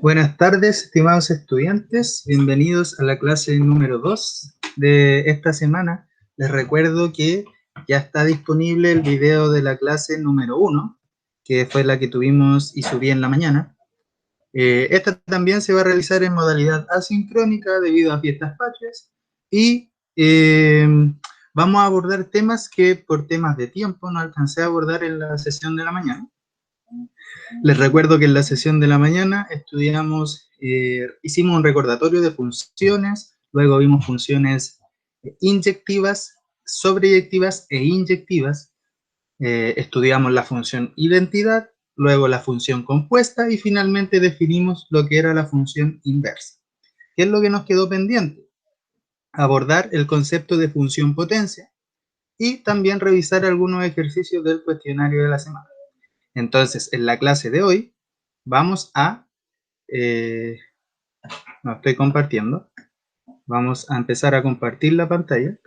Buenas tardes, estimados estudiantes. Bienvenidos a la clase número 2 de esta semana. Les recuerdo que ya está disponible el video de la clase número 1, que fue la que tuvimos y subí en la mañana. Esta también se va a realizar en modalidad asincrónica debido a fiestas patrias y vamos a abordar temas que por temas de tiempo no alcancé a abordar en la sesión de la mañana. Les recuerdo que en la sesión de la mañana hicimos un recordatorio de funciones, luego vimos funciones inyectivas, sobreyectivas e inyectivas, estudiamos la función identidad, luego la función compuesta y finalmente definimos lo que era la función inversa. ¿Qué es lo que nos quedó pendiente? Abordar el concepto de función potencia y también revisar algunos ejercicios del cuestionario de la semana. Entonces, en la clase de hoy vamos a no estoy compartiendo. Vamos a empezar a compartir la pantalla.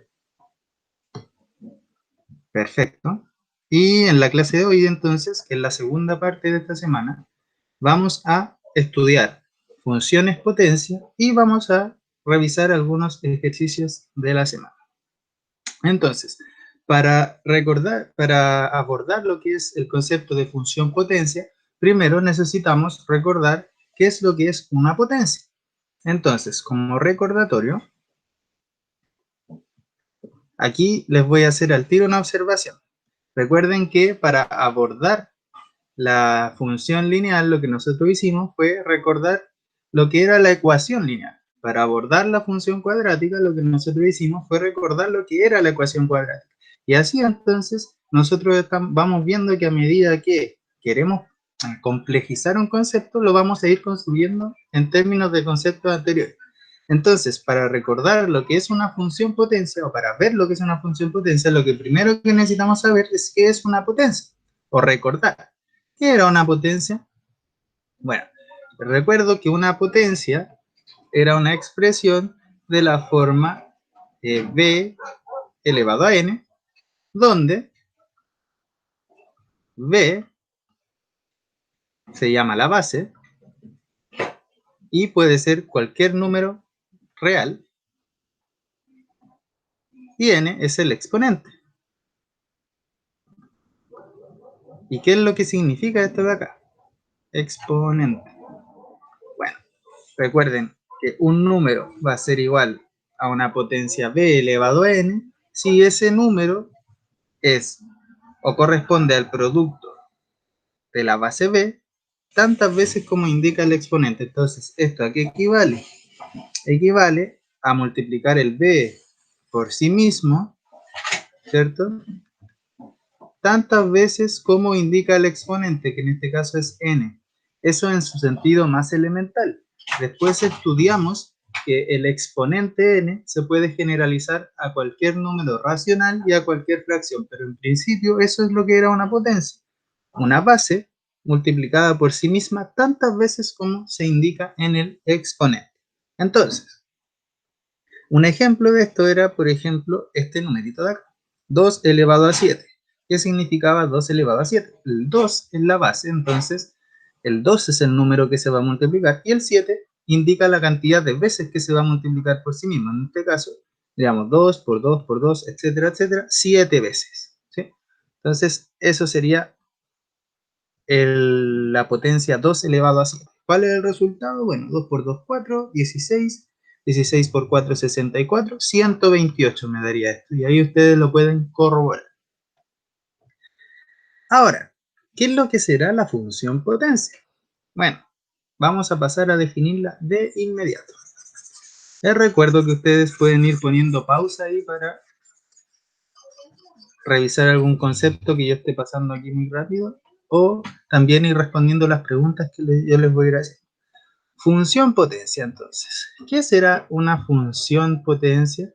Perfecto. Y en la clase de hoy, entonces, que es la segunda parte de esta semana, vamos a estudiar funciones potencia y vamos a revisar algunos ejercicios de la semana. Entonces, para abordar lo que es el concepto de función potencia, primero necesitamos recordar qué es lo que es una potencia. Entonces, como recordatorio, aquí les voy a hacer al tiro una observación. Recuerden que para abordar la función lineal, lo que nosotros hicimos fue recordar lo que era la ecuación lineal. Para abordar la función cuadrática, lo que nosotros hicimos fue recordar lo que era la ecuación cuadrática. Y así entonces, nosotros vamos viendo que a medida que queremos complejizar un concepto, lo vamos a ir construyendo en términos de conceptos anteriores. Entonces, para recordar lo que es una función potencia, o para ver lo que es una función potencia, lo que primero que necesitamos saber es qué es una potencia, o recordar. ¿Qué era una potencia? Bueno, recuerdo que una potencia era una expresión de la forma b elevado a n, donde b se llama la base y puede ser cualquier número real y n es el exponente. ¿Y qué es lo que significa esto de acá? Exponente. Bueno, recuerden que un número va a ser igual a una potencia b elevado a n si ese número es o corresponde al producto de la base b tantas veces como indica el exponente. Entonces, ¿esto a qué equivale? Equivale a multiplicar el b por sí mismo, ¿cierto? Tantas veces como indica el exponente, que en este caso es n. Eso en su sentido más elemental. Después estudiamos que el exponente n se puede generalizar a cualquier número racional y a cualquier fracción, pero en principio eso es lo que era una potencia. Una base multiplicada por sí misma tantas veces como se indica en el exponente. Entonces, un ejemplo de esto era, por ejemplo, este numerito de acá, 2 elevado a 7. ¿Qué significaba 2 elevado a 7? El 2 es la base, entonces el 2 es el número que se va a multiplicar y el 7 indica la cantidad de veces que se va a multiplicar por sí mismo. En este caso, digamos 2 por 2 por 2, etcétera, etcétera, 7 veces. ¿Sí? Entonces, eso sería la potencia 2 elevado a 7. ¿Cuál es el resultado? Bueno, 2 por 2, 4, 16. 16 por 4, 64. 128 me daría esto. Y ahí ustedes lo pueden corroborar. Ahora, ¿qué es lo que será la función potencia? Bueno, vamos a pasar a definirla de inmediato. Les recuerdo que ustedes pueden ir poniendo pausa ahí para revisar algún concepto que yo esté pasando aquí muy rápido o también ir respondiendo las preguntas que yo les voy a ir haciendo. Función potencia, entonces. ¿Qué será una función potencia?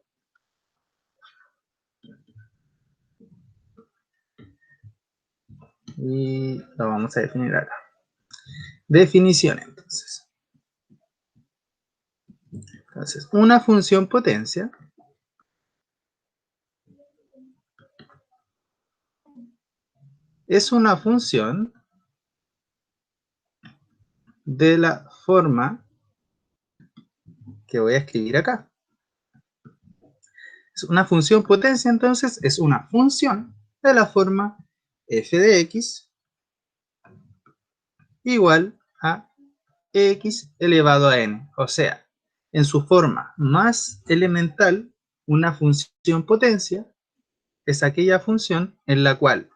Y lo vamos a definir acá. Definición, entonces. Entonces, una función potencia es una función de la forma que voy a escribir acá. Es una función potencia, entonces es una función de la forma f de x igual a x elevado a n. O sea, en su forma más elemental, una función potencia es aquella función en la cual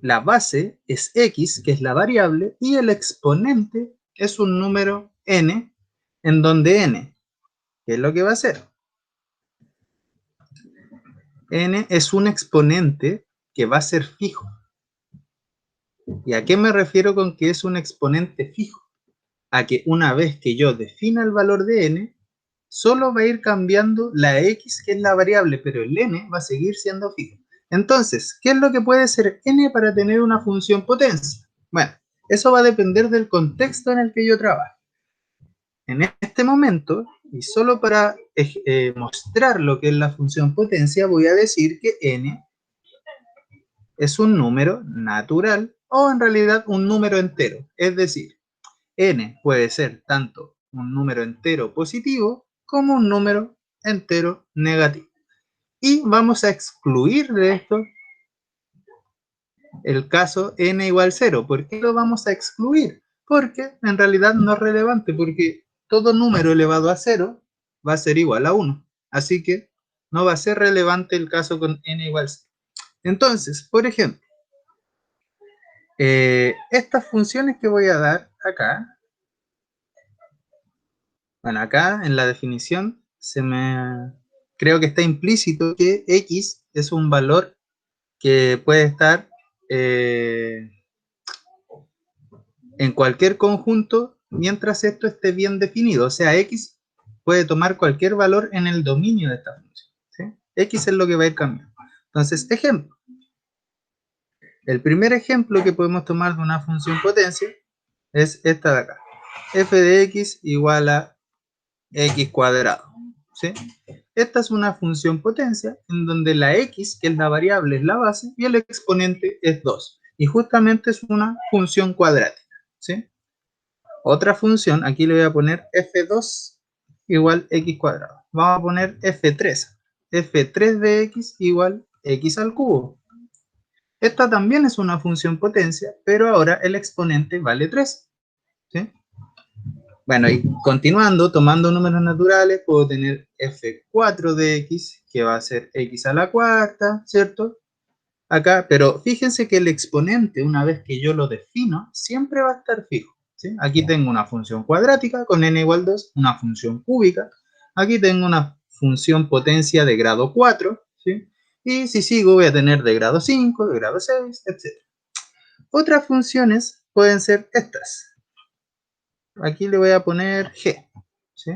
la base es x, que es la variable, y el exponente es un número n, en donde n, ¿qué es lo que va a hacer? N es un exponente que va a ser fijo. ¿Y a qué me refiero con que es un exponente fijo? A que una vez que yo defina el valor de n, solo va a ir cambiando la x, que es la variable, pero el n va a seguir siendo fijo. Entonces, ¿qué es lo que puede ser n para tener una función potencia? Bueno, eso va a depender del contexto en el que yo trabaje. En este momento, y solo para mostrar lo que es la función potencia, voy a decir que n es un número natural o en realidad un número entero. Es decir, n puede ser tanto un número entero positivo como un número entero negativo. Y vamos a excluir de esto el caso n igual 0. ¿Por qué lo vamos a excluir? Porque en realidad no es relevante, porque todo número elevado a 0 va a ser igual a 1. Así que no va a ser relevante el caso con n igual 0. Entonces, por ejemplo, estas funciones que voy a dar acá, bueno, acá en la definición creo que está implícito que x es un valor que puede estar en cualquier conjunto mientras esto esté bien definido. O sea, x puede tomar cualquier valor en el dominio de esta función, ¿sí? X es lo que va a ir cambiando. Entonces, ejemplo. El primer ejemplo que podemos tomar de una función potencia es esta de acá. F de x igual a x cuadrado, ¿sí? Esta es una función potencia en donde la x, que es la variable, es la base y el exponente es 2. Y justamente es una función cuadrática, ¿sí? Otra función, aquí le voy a poner f2 igual x cuadrado. Vamos a poner f3. f3 de x igual x al cubo. Esta también es una función potencia, pero ahora el exponente vale 3, ¿sí? Bueno, y continuando, tomando números naturales, puedo tener f4 de x, que va a ser x a la cuarta, ¿cierto? Acá, pero fíjense que el exponente, una vez que yo lo defino, siempre va a estar fijo, ¿sí? Aquí tengo una función cuadrática con n igual 2, una función cúbica. Aquí tengo una función potencia de grado 4, ¿sí? Y si sigo voy a tener de grado 5, de grado 6, etc. Otras funciones pueden ser estas. Aquí le voy a poner g, ¿sí?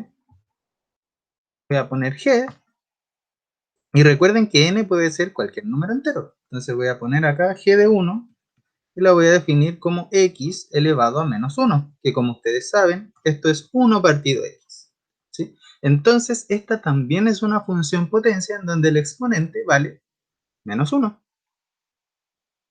Voy a poner g. Y recuerden que n puede ser cualquier número entero. Entonces voy a poner acá g de 1 y la voy a definir como x elevado a menos 1, que como ustedes saben, esto es 1 partido x, ¿sí? Entonces esta también es una función potencia en donde el exponente vale menos 1.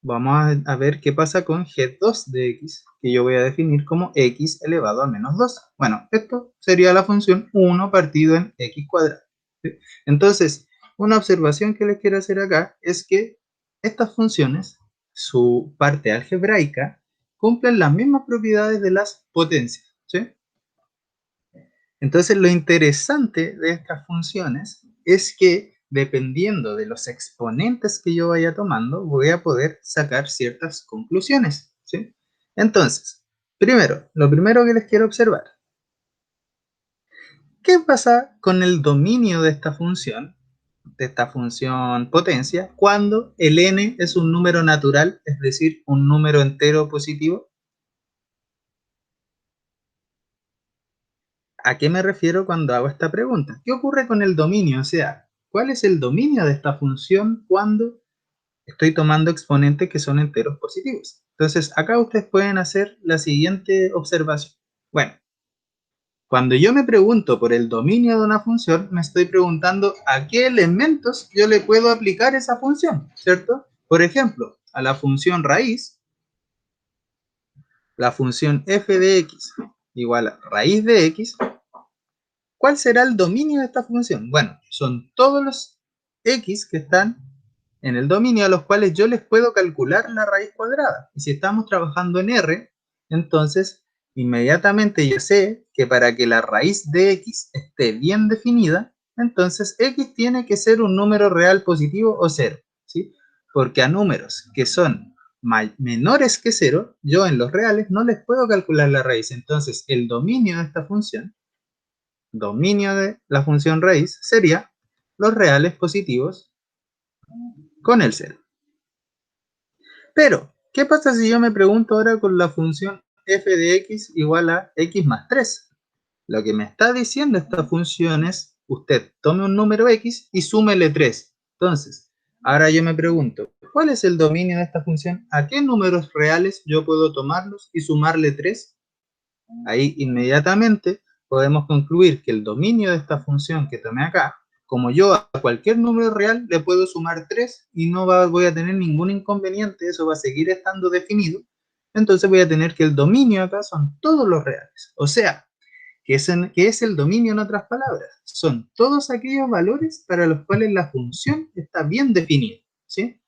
Vamos a ver qué pasa con g2 de x, que yo voy a definir como x elevado a menos 2. Bueno, esto sería la función 1 partido en x cuadrado, ¿sí? Entonces, una observación que les quiero hacer acá es que estas funciones, su parte algebraica, cumplen las mismas propiedades de las potencias, ¿sí? Entonces, lo interesante de estas funciones es que dependiendo de los exponentes que yo vaya tomando, voy a poder sacar ciertas conclusiones, ¿sí? Entonces, lo primero que les quiero observar, ¿qué pasa con el dominio de esta función potencia, cuando el n es un número natural, es decir, un número entero positivo? ¿A qué me refiero cuando hago esta pregunta? ¿Qué ocurre con el dominio? O sea, ¿cuál es el dominio de esta función cuando estoy tomando exponentes que son enteros positivos? Entonces, acá ustedes pueden hacer la siguiente observación. Bueno, cuando yo me pregunto por el dominio de una función, me estoy preguntando a qué elementos yo le puedo aplicar esa función, ¿cierto? Por ejemplo, a la función raíz, la función f de x igual a raíz de x, ¿cuál será el dominio de esta función? Bueno, son todos los x que están en el dominio a los cuales yo les puedo calcular la raíz cuadrada. Y si estamos trabajando en R, entonces inmediatamente yo sé que para que la raíz de x esté bien definida, entonces x tiene que ser un número real positivo o cero, ¿sí? Porque a números que son menores que cero, yo en los reales no les puedo calcular la raíz. Entonces el dominio de esta función, dominio de la función raíz, sería los reales positivos con el cero. Pero, ¿qué pasa si yo me pregunto ahora con la función f de x igual a x más 3? Lo que me está diciendo esta función es, usted tome un número x y súmele 3. Entonces, ahora yo me pregunto, ¿cuál es el dominio de esta función? ¿A qué números reales yo puedo tomarlos y sumarle 3? Ahí inmediatamente podemos concluir que el dominio de esta función que tomé acá, como yo a cualquier número real le puedo sumar 3 y no voy a tener ningún inconveniente, eso va a seguir estando definido, entonces voy a tener que el dominio acá son todos los reales. O sea, ¿qué es el dominio en otras palabras? Son todos aquellos valores para los cuales la función está bien definida, ¿sí?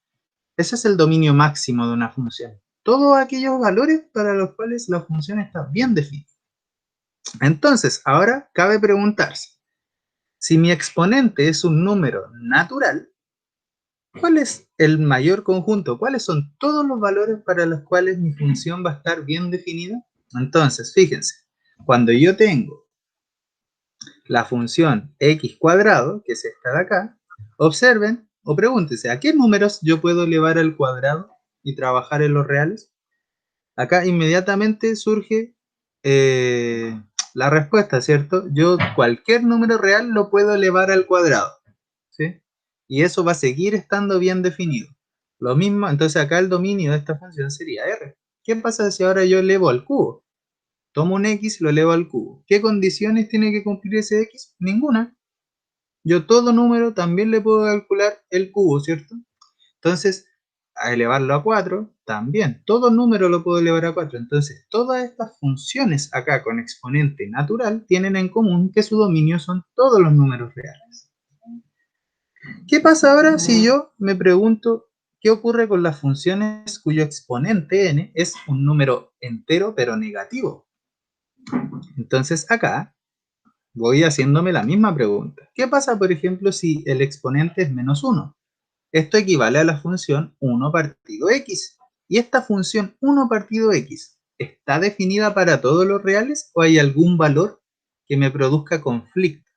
Ese es el dominio máximo de una función. Todos aquellos valores para los cuales la función está bien definida. Entonces, ahora cabe preguntarse, si mi exponente es un número natural, ¿cuál es el mayor conjunto? ¿Cuáles son todos los valores para los cuales mi función va a estar bien definida? Entonces, fíjense, cuando yo tengo la función x cuadrado, que es esta de acá, observen o pregúntense, ¿a qué números yo puedo elevar al cuadrado y trabajar en los reales? Acá inmediatamente surge la respuesta, ¿cierto? Yo cualquier número real lo puedo elevar al cuadrado, ¿sí? Y eso va a seguir estando bien definido. Lo mismo, entonces acá el dominio de esta función sería R. ¿Qué pasa si ahora yo elevo al cubo? Tomo un X, lo elevo al cubo. ¿Qué condiciones tiene que cumplir ese X? Ninguna. Yo todo número también le puedo calcular el cubo, ¿cierto? Entonces, a elevarlo a 4, también. Todo número lo puedo elevar a 4. Entonces, todas estas funciones acá con exponente natural tienen en común que su dominio son todos los números reales. ¿Qué pasa ahora si yo me pregunto qué ocurre con las funciones cuyo exponente n es un número entero pero negativo? Entonces, acá voy haciéndome la misma pregunta. ¿Qué pasa, por ejemplo, si el exponente es menos 1? Esto equivale a la función 1 partido x. ¿Y esta función 1 partido x está definida para todos los reales o hay algún valor que me produzca conflicto?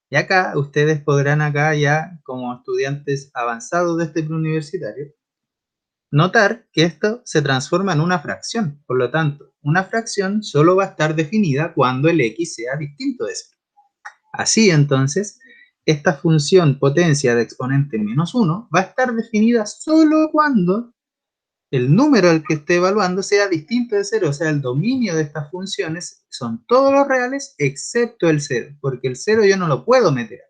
Y acá ustedes podrán acá ya, como estudiantes avanzados de este preuniversitario, notar que esto se transforma en una fracción. Por lo tanto, una fracción solo va a estar definida cuando el x sea distinto de 0. Así entonces, esta función potencia de exponente menos 1 va a estar definida solo cuando el número al que esté evaluando sea distinto de 0, o sea, el dominio de estas funciones son todos los reales excepto el 0, porque el 0 yo no lo puedo meter.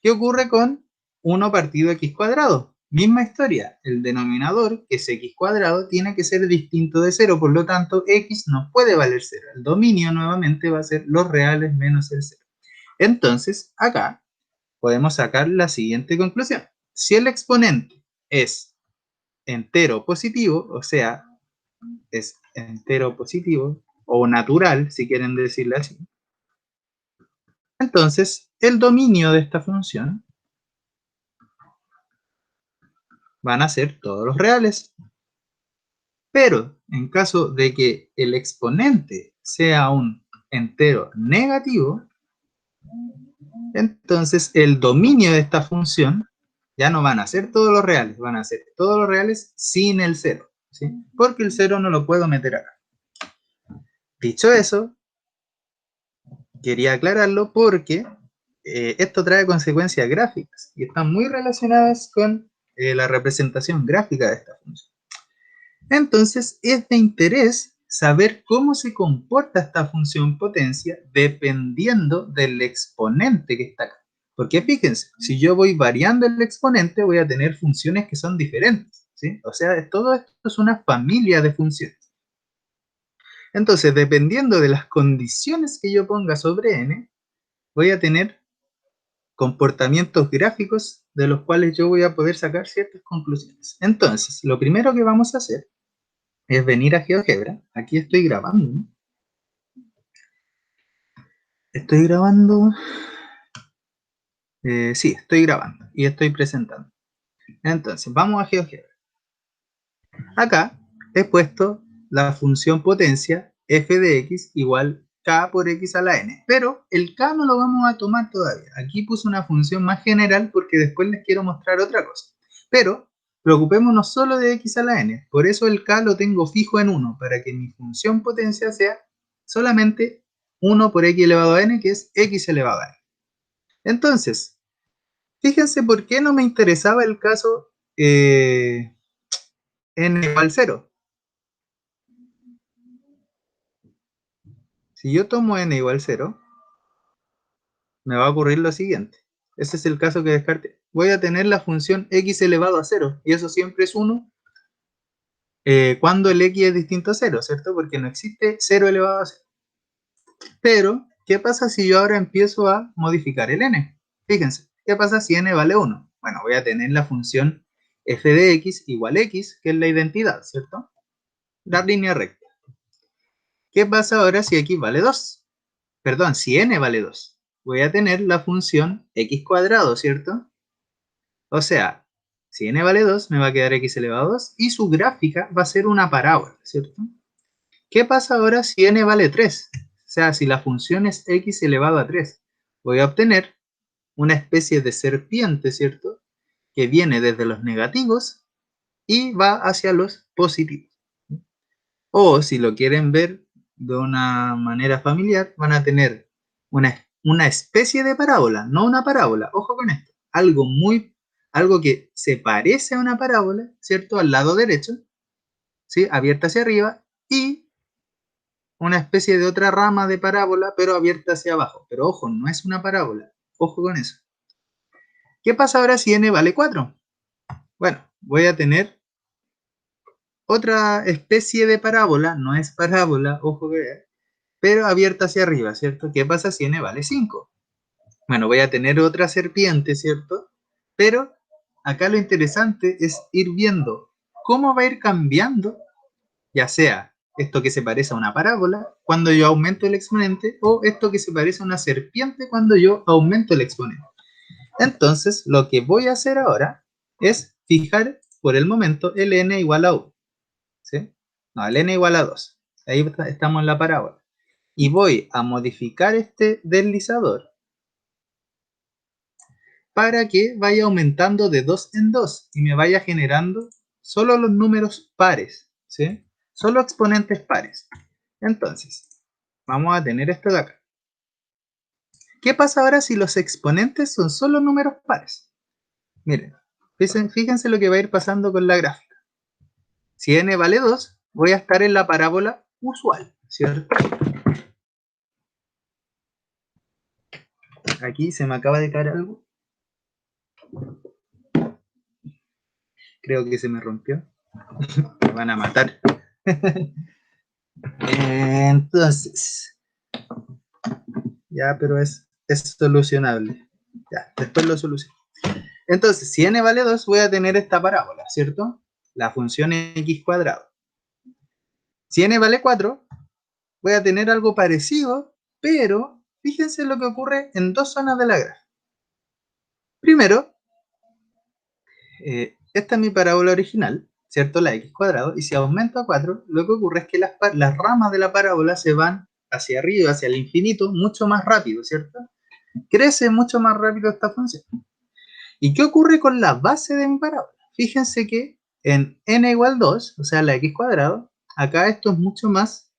¿Qué ocurre con 1 partido x cuadrado? Misma historia, el denominador, que es x cuadrado, tiene que ser distinto de 0, por lo tanto, x no puede valer 0. El dominio nuevamente va a ser los reales menos el 0. Entonces, acá podemos sacar la siguiente conclusión. Si el exponente es entero positivo, o sea, es entero positivo, o natural, si quieren decirlo así, entonces el dominio de esta función van a ser todos los reales. Pero en caso de que el exponente sea un entero negativo, entonces el dominio de esta función ya no van a ser todos los reales, van a ser todos los reales sin el 0, ¿sí? Porque el 0 no lo puedo meter acá. Dicho eso, quería aclararlo porque esto trae consecuencias gráficas y están muy relacionadas con la representación gráfica de esta función. Entonces, es de interés saber cómo se comporta esta función potencia dependiendo del exponente que está acá. Porque fíjense, si yo voy variando el exponente, voy a tener funciones que son diferentes, ¿sí? O sea, todo esto es una familia de funciones. Entonces, dependiendo de las condiciones que yo ponga sobre n, voy a tener comportamientos gráficos de los cuales yo voy a poder sacar ciertas conclusiones. Entonces, lo primero que vamos a hacer es venir a GeoGebra. Aquí estoy grabando, ¿no? Estoy grabando. Sí, estoy grabando y estoy presentando. Entonces, vamos a GeoGebra. Acá he puesto la función potencia f de x igual k por x a la n. Pero el k no lo vamos a tomar todavía. Aquí puse una función más general porque después les quiero mostrar otra cosa. Pero preocupémonos solo de x a la n. Por eso el k lo tengo fijo en 1, para que mi función potencia sea solamente 1 por x elevado a n, que es x elevado a n. Entonces, fíjense por qué no me interesaba el caso n igual 0. Si yo tomo n igual 0, me va a ocurrir lo siguiente. Ese es el caso que descarté. Voy a tener la función x elevado a 0, y eso siempre es 1 cuando el x es distinto a 0, ¿cierto? Porque no existe 0 elevado a 0. Pero, ¿qué pasa si yo ahora empiezo a modificar el n? Fíjense, ¿qué pasa si n vale 1? Bueno, voy a tener la función f de x igual x, que es la identidad, ¿cierto? La línea recta. ¿Qué pasa ahora si x vale 2? Perdón, si n vale 2. Voy a tener la función x cuadrado, ¿cierto? O sea, si n vale 2, me va a quedar x elevado a 2 y su gráfica va a ser una parábola, ¿cierto? ¿Qué pasa ahora si n vale 3? O sea, si la función es x elevado a 3, voy a obtener una especie de serpiente, ¿cierto? Que viene desde los negativos y va hacia los positivos. O si lo quieren ver de una manera familiar, van a tener una especie de parábola, no una parábola, ojo con esto, algo que se parece a una parábola, ¿cierto? Al lado derecho, ¿sí? Abierta hacia arriba, y una especie de otra rama de parábola, pero abierta hacia abajo. Pero ojo, no es una parábola, ojo con eso. ¿Qué pasa ahora si n vale 4? Bueno, voy a tener otra especie de parábola, no es parábola, ojo que, pero abierta hacia arriba, ¿cierto? ¿Qué pasa si n vale 5? Bueno, voy a tener otra serpiente, ¿cierto? Pero acá lo interesante es ir viendo cómo va a ir cambiando, ya sea esto que se parece a una parábola cuando yo aumento el exponente, o esto que se parece a una serpiente cuando yo aumento el exponente. Entonces, lo que voy a hacer ahora es fijar por el momento el n igual a 1. ¿Sí? No, el n igual a 2. Ahí estamos en la parábola. Y voy a modificar este deslizador para que vaya aumentando de 2 en 2 y me vaya generando solo los números pares, ¿sí? Solo exponentes pares. Entonces, vamos a tener esto de acá. ¿Qué pasa ahora si los exponentes son solo números pares? Miren, fíjense lo que va a ir pasando con la gráfica. Si n vale 2, voy a estar en la parábola usual, ¿cierto? Aquí se me acaba de caer algo. Creo que se me rompió. Me van a matar. Entonces, ya, pero es solucionable. Ya, después lo soluciono. Entonces, si n vale 2, voy a tener esta parábola, ¿cierto? La función x cuadrado. Si n vale 4, voy a tener algo parecido, pero fíjense lo que ocurre en dos zonas de la gráfica. Primero, esta es mi parábola original, ¿cierto? La x cuadrado, y si aumento a 4, lo que ocurre es que las ramas de la parábola se van hacia arriba, hacia el infinito, mucho más rápido, ¿cierto? Crece mucho más rápido esta función. ¿Y qué ocurre con la base de mi parábola? Fíjense que en n igual 2, o sea, la x cuadrado, acá esto es mucho más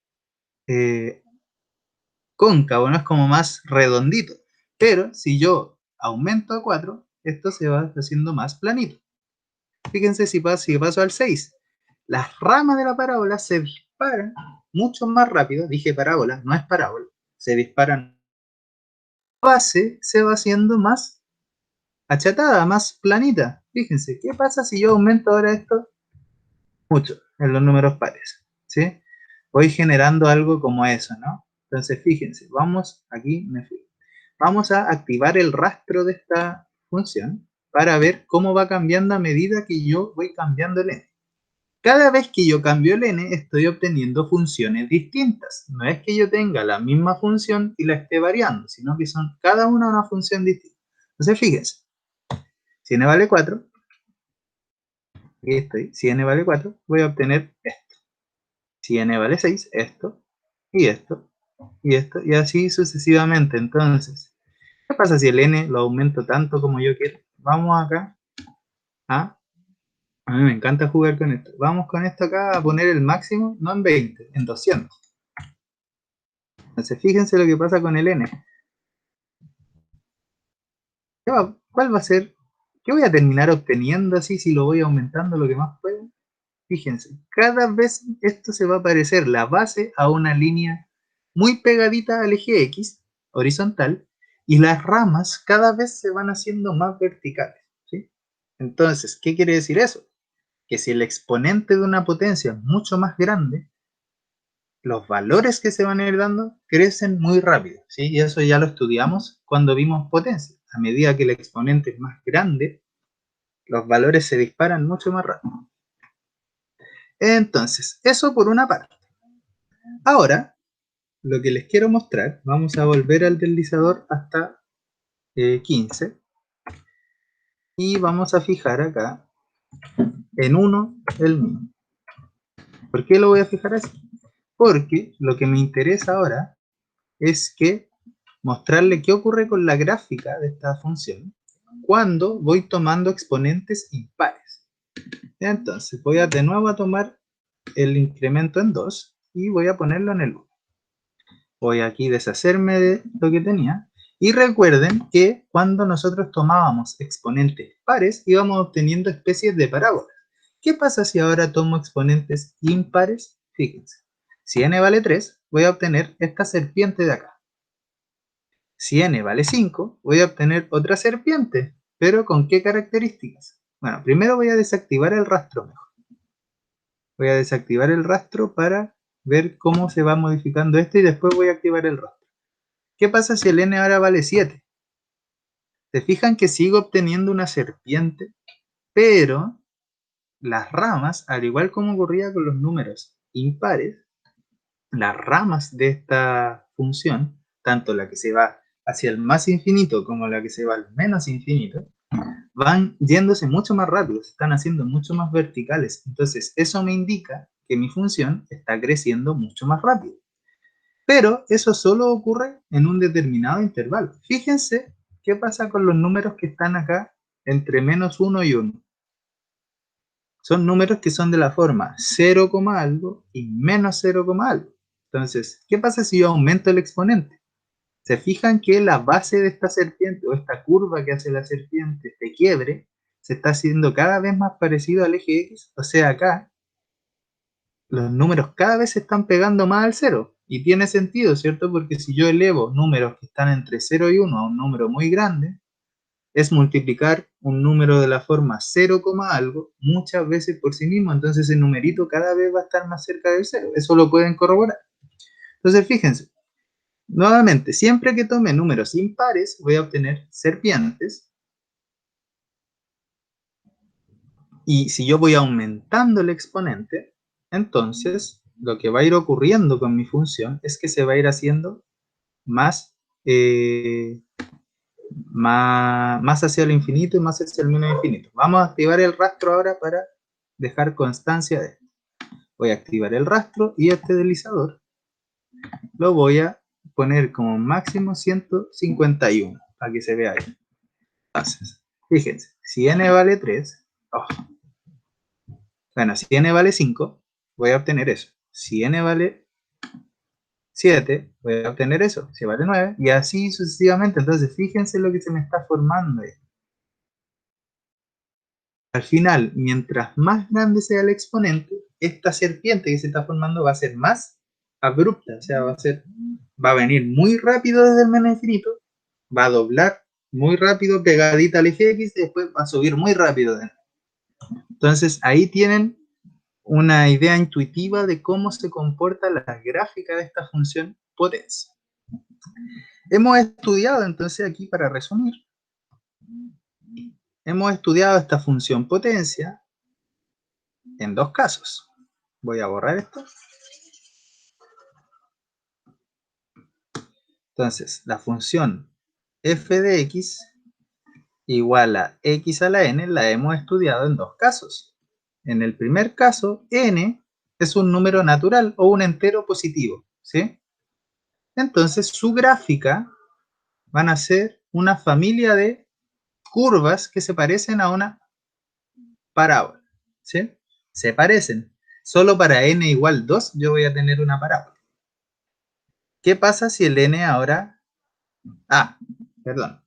cóncavo, ¿no? Es como más redondito. Pero si yo aumento a 4, esto se va haciendo más planito. Fíjense si paso al 6. Las ramas de la parábola se disparan mucho más rápido. Dije parábola, no es parábola. Se disparan. La base se va haciendo más achatada, más planita. Fíjense, ¿qué pasa si yo aumento ahora esto mucho en los números pares? ¿Sí? voy generando algo como eso, ¿no? Entonces, fíjense, vamos, aquí me fui. Vamos a activar el rastro de esta función para ver cómo va cambiando a medida que yo voy cambiando el n. Cada vez que yo cambio el n, estoy obteniendo funciones distintas. No es que yo tenga la misma función y la esté variando, sino que son cada una función distinta. Entonces, fíjense, si n vale 4, aquí estoy, si n vale 4, voy a obtener esto. Si n vale 6, esto, y esto, y esto, y así sucesivamente. Entonces, ¿qué pasa si el n lo aumento tanto como yo quiero? Vamos acá a mí me encanta jugar con esto. Vamos con esto acá a poner el máximo, no en 20, en 200. Entonces, fíjense lo que pasa con el n. ¿Cuál va a ser? ¿Qué voy a terminar obteniendo así si lo voy aumentando lo que más pueda? Fíjense, cada vez esto se va a parecer la base a una línea muy pegadita al eje X, horizontal, y las ramas cada vez se van haciendo más verticales, ¿sí? Entonces, ¿qué quiere decir eso? Que si el exponente de una potencia es mucho más grande, los valores que se van a ir dando crecen muy rápido, ¿sí? Y eso ya lo estudiamos cuando vimos potencia. A medida que el exponente es más grande, los valores se disparan mucho más rápido. Entonces, eso por una parte. Ahora, lo que les quiero mostrar, vamos a volver al deslizador hasta 15 y vamos a fijar acá en 1 el mínimo. ¿Por qué lo voy a fijar así? Porque lo que me interesa ahora es que mostrarle qué ocurre con la gráfica de esta función cuando voy tomando exponentes impares. Entonces voy a de nuevo a tomar el incremento en 2 y voy a ponerlo en el 1. Voy aquí a deshacerme de lo que tenía. Y recuerden que cuando nosotros tomábamos exponentes pares íbamos obteniendo especies de parábolas. ¿Qué pasa si ahora tomo exponentes impares? Fíjense, si n vale 3, voy a obtener esta serpiente de acá. Si n vale 5, voy a obtener otra serpiente, pero ¿con qué características? Bueno, primero voy a desactivar el rastro mejor. Voy a desactivar el rastro para ver cómo se va modificando esto y después voy a activar el rastro. ¿Qué pasa si el n ahora vale 7? Se fijan que sigo obteniendo una serpiente, pero las ramas, al igual como ocurría con los números impares, las ramas de esta función, tanto la que se va hacia el más infinito como la que se va al menos infinito, van yéndose mucho más rápido, se están haciendo mucho más verticales. Entonces, eso me indica que mi función está creciendo mucho más rápido. Pero eso solo ocurre en un determinado intervalo. Fíjense qué pasa con los números que están acá entre menos 1 y 1. Son números que son de la forma 0, algo y menos 0, algo. Entonces, ¿qué pasa si yo aumento el exponente? Se fijan que la base de esta serpiente o esta curva que hace la serpiente, este quiebre, se está haciendo cada vez más parecido al eje X. O sea, acá los números cada vez se están pegando más al 0. Y tiene sentido, ¿cierto? Porque si yo elevo números que están entre 0 y 1 a un número muy grande, es multiplicar un número de la forma 0, algo muchas veces por sí mismo. Entonces el numerito cada vez va a estar más cerca del 0. Eso lo pueden corroborar. Entonces fíjense, nuevamente, siempre que tome números impares, voy a obtener serpientes. Y si yo voy aumentando el exponente, entonces lo que va a ir ocurriendo con mi función es que se va a ir haciendo más, más hacia el infinito y más hacia el menos infinito. Vamos a activar el rastro ahora para dejar constancia de esto. Voy a activar el rastro y este deslizador lo voy a poner como máximo 151 para que se vea ahí. Entonces, fíjense, si n vale 3, bueno, si n vale 5, voy a obtener eso. Si n vale 7, voy a obtener eso. Si vale 9, y así sucesivamente. Entonces, fíjense lo que se me está formando ahí. Al final, mientras más grande sea el exponente, esta serpiente que se está formando va a ser más abrupta. O sea, va a venir muy rápido desde el menos infinito, va a doblar muy rápido pegadita al eje X y después va a subir muy rápido. Entonces, ahí tienen una idea intuitiva de cómo se comporta la gráfica de esta función potencia. Hemos estudiado entonces aquí, para resumir, hemos estudiado esta función potencia en dos casos. Voy a borrar esto. Entonces, la función f de x igual a x a la n la hemos estudiado en dos casos. En el primer caso, n es un número natural o un entero positivo, ¿sí? Entonces, su gráfica van a ser una familia de curvas que se parecen a una parábola, ¿sí? Se parecen. Solo para n igual 2 yo voy a tener una parábola. ¿Qué pasa si el n ahora... perdón.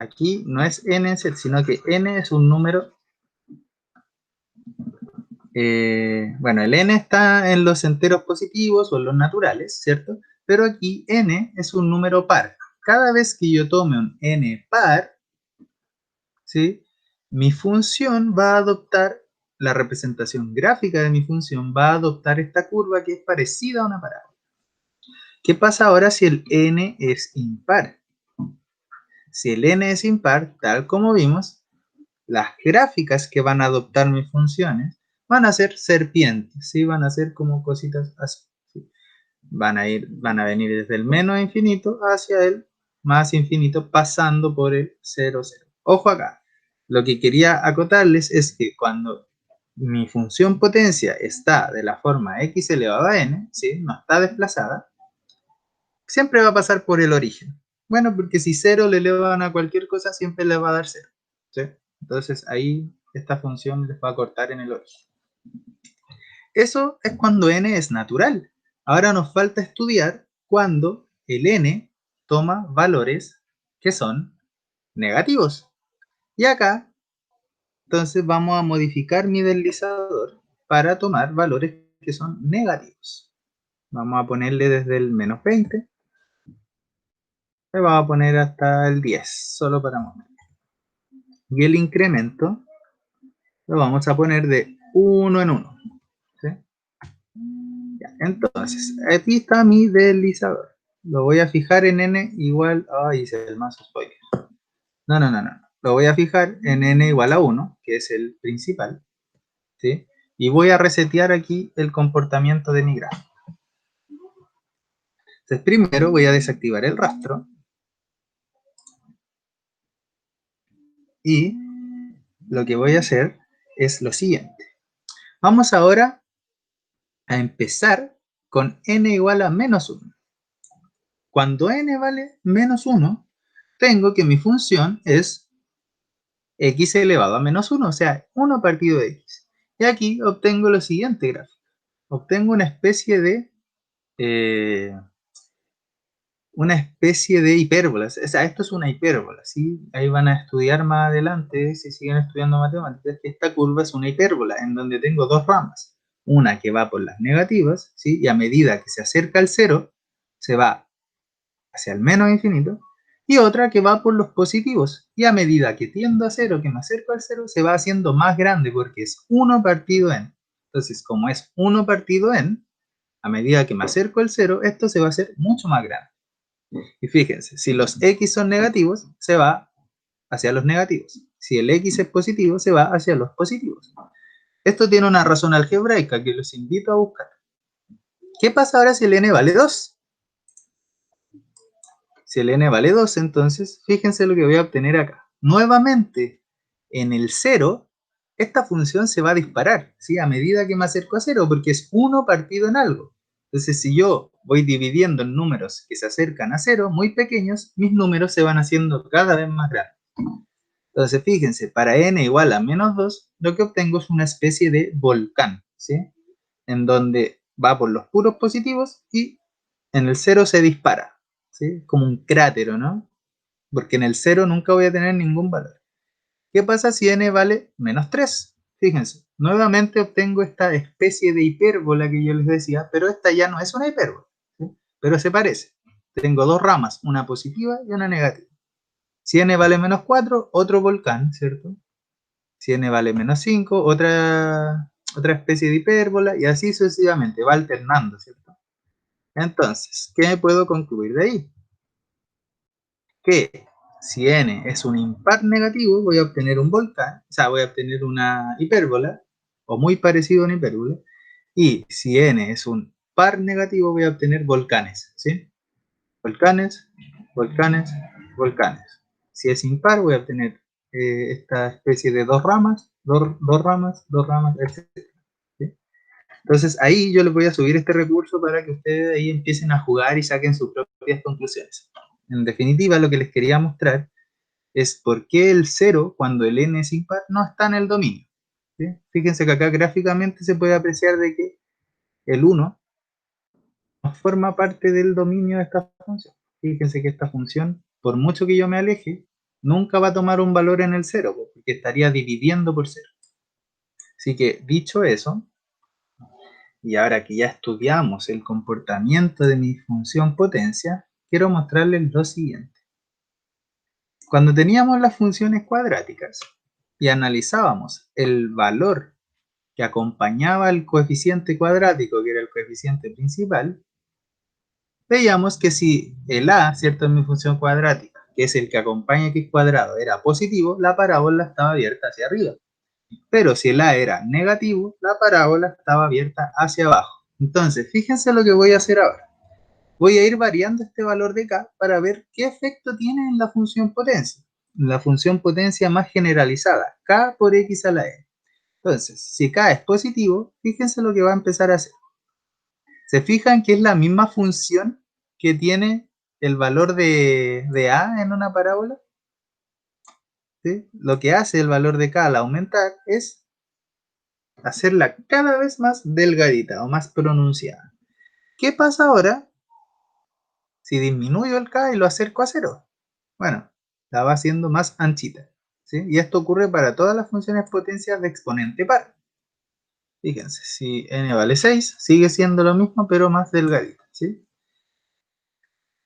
Aquí no es n, sino que n es un número... bueno, el n está en los enteros positivos o en los naturales, ¿cierto? Pero aquí n es un número par. Cada vez que yo tome un n par, ¿sí? Mi función va a adoptar, la representación gráfica de mi función va a adoptar esta curva que es parecida a una parábola. ¿Qué pasa ahora si el n es impar? Si el n es impar, tal como vimos, las gráficas que van a adoptar mis funciones van a ser serpientes, ¿sí? Van a ser como cositas así, ¿sí? Van a venir desde el menos infinito hacia el más infinito, pasando por el 0, 0. Ojo acá, lo que quería acotarles es que cuando mi función potencia está de la forma x elevado a n, ¿sí? No está desplazada, siempre va a pasar por el origen. Bueno, porque si 0 le elevan a cualquier cosa, siempre le va a dar 0, ¿sí? Entonces ahí esta función les va a cortar en el origen. Eso es cuando n es natural. Ahora nos falta estudiar cuando el n toma valores que son negativos. Y acá, entonces vamos a modificar mi deslizador para tomar valores que son negativos. Vamos a ponerle desde el menos 20. Le vamos a poner hasta el 10, solo para mostrar. Y el incremento lo vamos a poner de 1 en 1. ¿Sí? Ya, entonces, aquí está mi deslizador. Lo voy a fijar en n igual... Ay, hice el mazo spoiler. No. Lo voy a fijar en n igual a 1, que es el principal. ¿Sí? Y voy a resetear aquí el comportamiento de mi gráfico. Entonces, primero voy a desactivar el rastro. Y lo que voy a hacer es lo siguiente. Vamos ahora a empezar con n igual a menos 1. Cuando n vale menos 1, tengo que mi función es x elevado a menos 1, o sea, 1 partido de x. Y aquí obtengo lo siguiente gráfico. Obtengo una especie de hipérbola. O sea, esto es una hipérbola, ¿sí? Ahí van a estudiar más adelante, si siguen estudiando matemáticas, que esta curva es una hipérbola, en donde tengo dos ramas. Una que va por las negativas, ¿sí? Y a medida que se acerca al cero, se va hacia el menos infinito, y otra que va por los positivos, y a medida que tiendo a cero, que me acerco al cero, se va haciendo más grande, porque es 1 partido n. Entonces, como es 1 partido n, a medida que me acerco al cero, esto se va a hacer mucho más grande. Y fíjense, si los x son negativos, se va hacia los negativos. Si el x es positivo, se va hacia los positivos. Esto tiene una razón algebraica que los invito a buscar. ¿Qué pasa ahora si el n vale 2? Si el n vale 2, entonces, fíjense lo que voy a obtener acá. Nuevamente, en el 0, esta función se va a disparar, ¿sí? A medida que me acerco a 0, porque es 1 partido en algo. Entonces, si yo voy dividiendo en números que se acercan a 0, muy pequeños, mis números se van haciendo cada vez más grandes. Entonces, fíjense, para n igual a menos 2, lo que obtengo es una especie de volcán, ¿sí? En donde va por los puros positivos y en el 0 se dispara, ¿sí? Como un cráter, ¿no? Porque en el 0 nunca voy a tener ningún valor. ¿Qué pasa si n vale menos 3? Fíjense, nuevamente obtengo esta especie de hipérbola que yo les decía, pero esta ya no es una hipérbola, ¿sí? Pero se parece. Tengo dos ramas, una positiva y una negativa. Si n vale menos 4, otro volcán, ¿cierto? Si n vale menos 5, otra especie de hipérbola, y así sucesivamente, va alternando, ¿cierto? Entonces, ¿qué puedo concluir de ahí? Que si n es un impar negativo, voy a obtener un volcán, o sea, voy a obtener una hipérbola, o muy parecido a una hipérbola, y si n es un par negativo, voy a obtener volcanes, ¿sí? Volcanes, volcanes, volcanes. Si es impar, voy a obtener esta especie de dos ramas, dos ramas, etc. ¿Sí? Entonces ahí yo les voy a subir este recurso para que ustedes ahí empiecen a jugar y saquen sus propias conclusiones. En definitiva, lo que les quería mostrar es por qué el 0, cuando el n es impar, no está en el dominio. ¿Sí? Fíjense que acá gráficamente se puede apreciar de que el 1 no forma parte del dominio de esta función. Fíjense que esta función, por mucho que yo me aleje, nunca va a tomar un valor en el 0, porque estaría dividiendo por 0. Así que, dicho eso, y ahora que ya estudiamos el comportamiento de mi función potencia, quiero mostrarles lo siguiente. Cuando teníamos las funciones cuadráticas y analizábamos el valor que acompañaba al coeficiente cuadrático, que era el coeficiente principal, veíamos que si el a, ¿cierto?, en mi función cuadrática, que es el que acompaña x cuadrado, era positivo, la parábola estaba abierta hacia arriba. Pero si el a era negativo, la parábola estaba abierta hacia abajo. Entonces, fíjense lo que voy a hacer ahora. Voy a ir variando este valor de k para ver qué efecto tiene en la función potencia. La función potencia más generalizada, k por x a la n. Entonces, si k es positivo, fíjense lo que va a empezar a hacer. ¿Se fijan que es la misma función que tiene el valor de a en una parábola? ¿Sí? Lo que hace el valor de k al aumentar es hacerla cada vez más delgadita o más pronunciada. ¿Qué pasa ahora si disminuyo el k y lo acerco a 0? Bueno, la va haciendo más anchita, ¿sí? Y esto ocurre para todas las funciones potencias de exponente par. Fíjense, si n vale 6, sigue siendo lo mismo, pero más delgadita, ¿sí?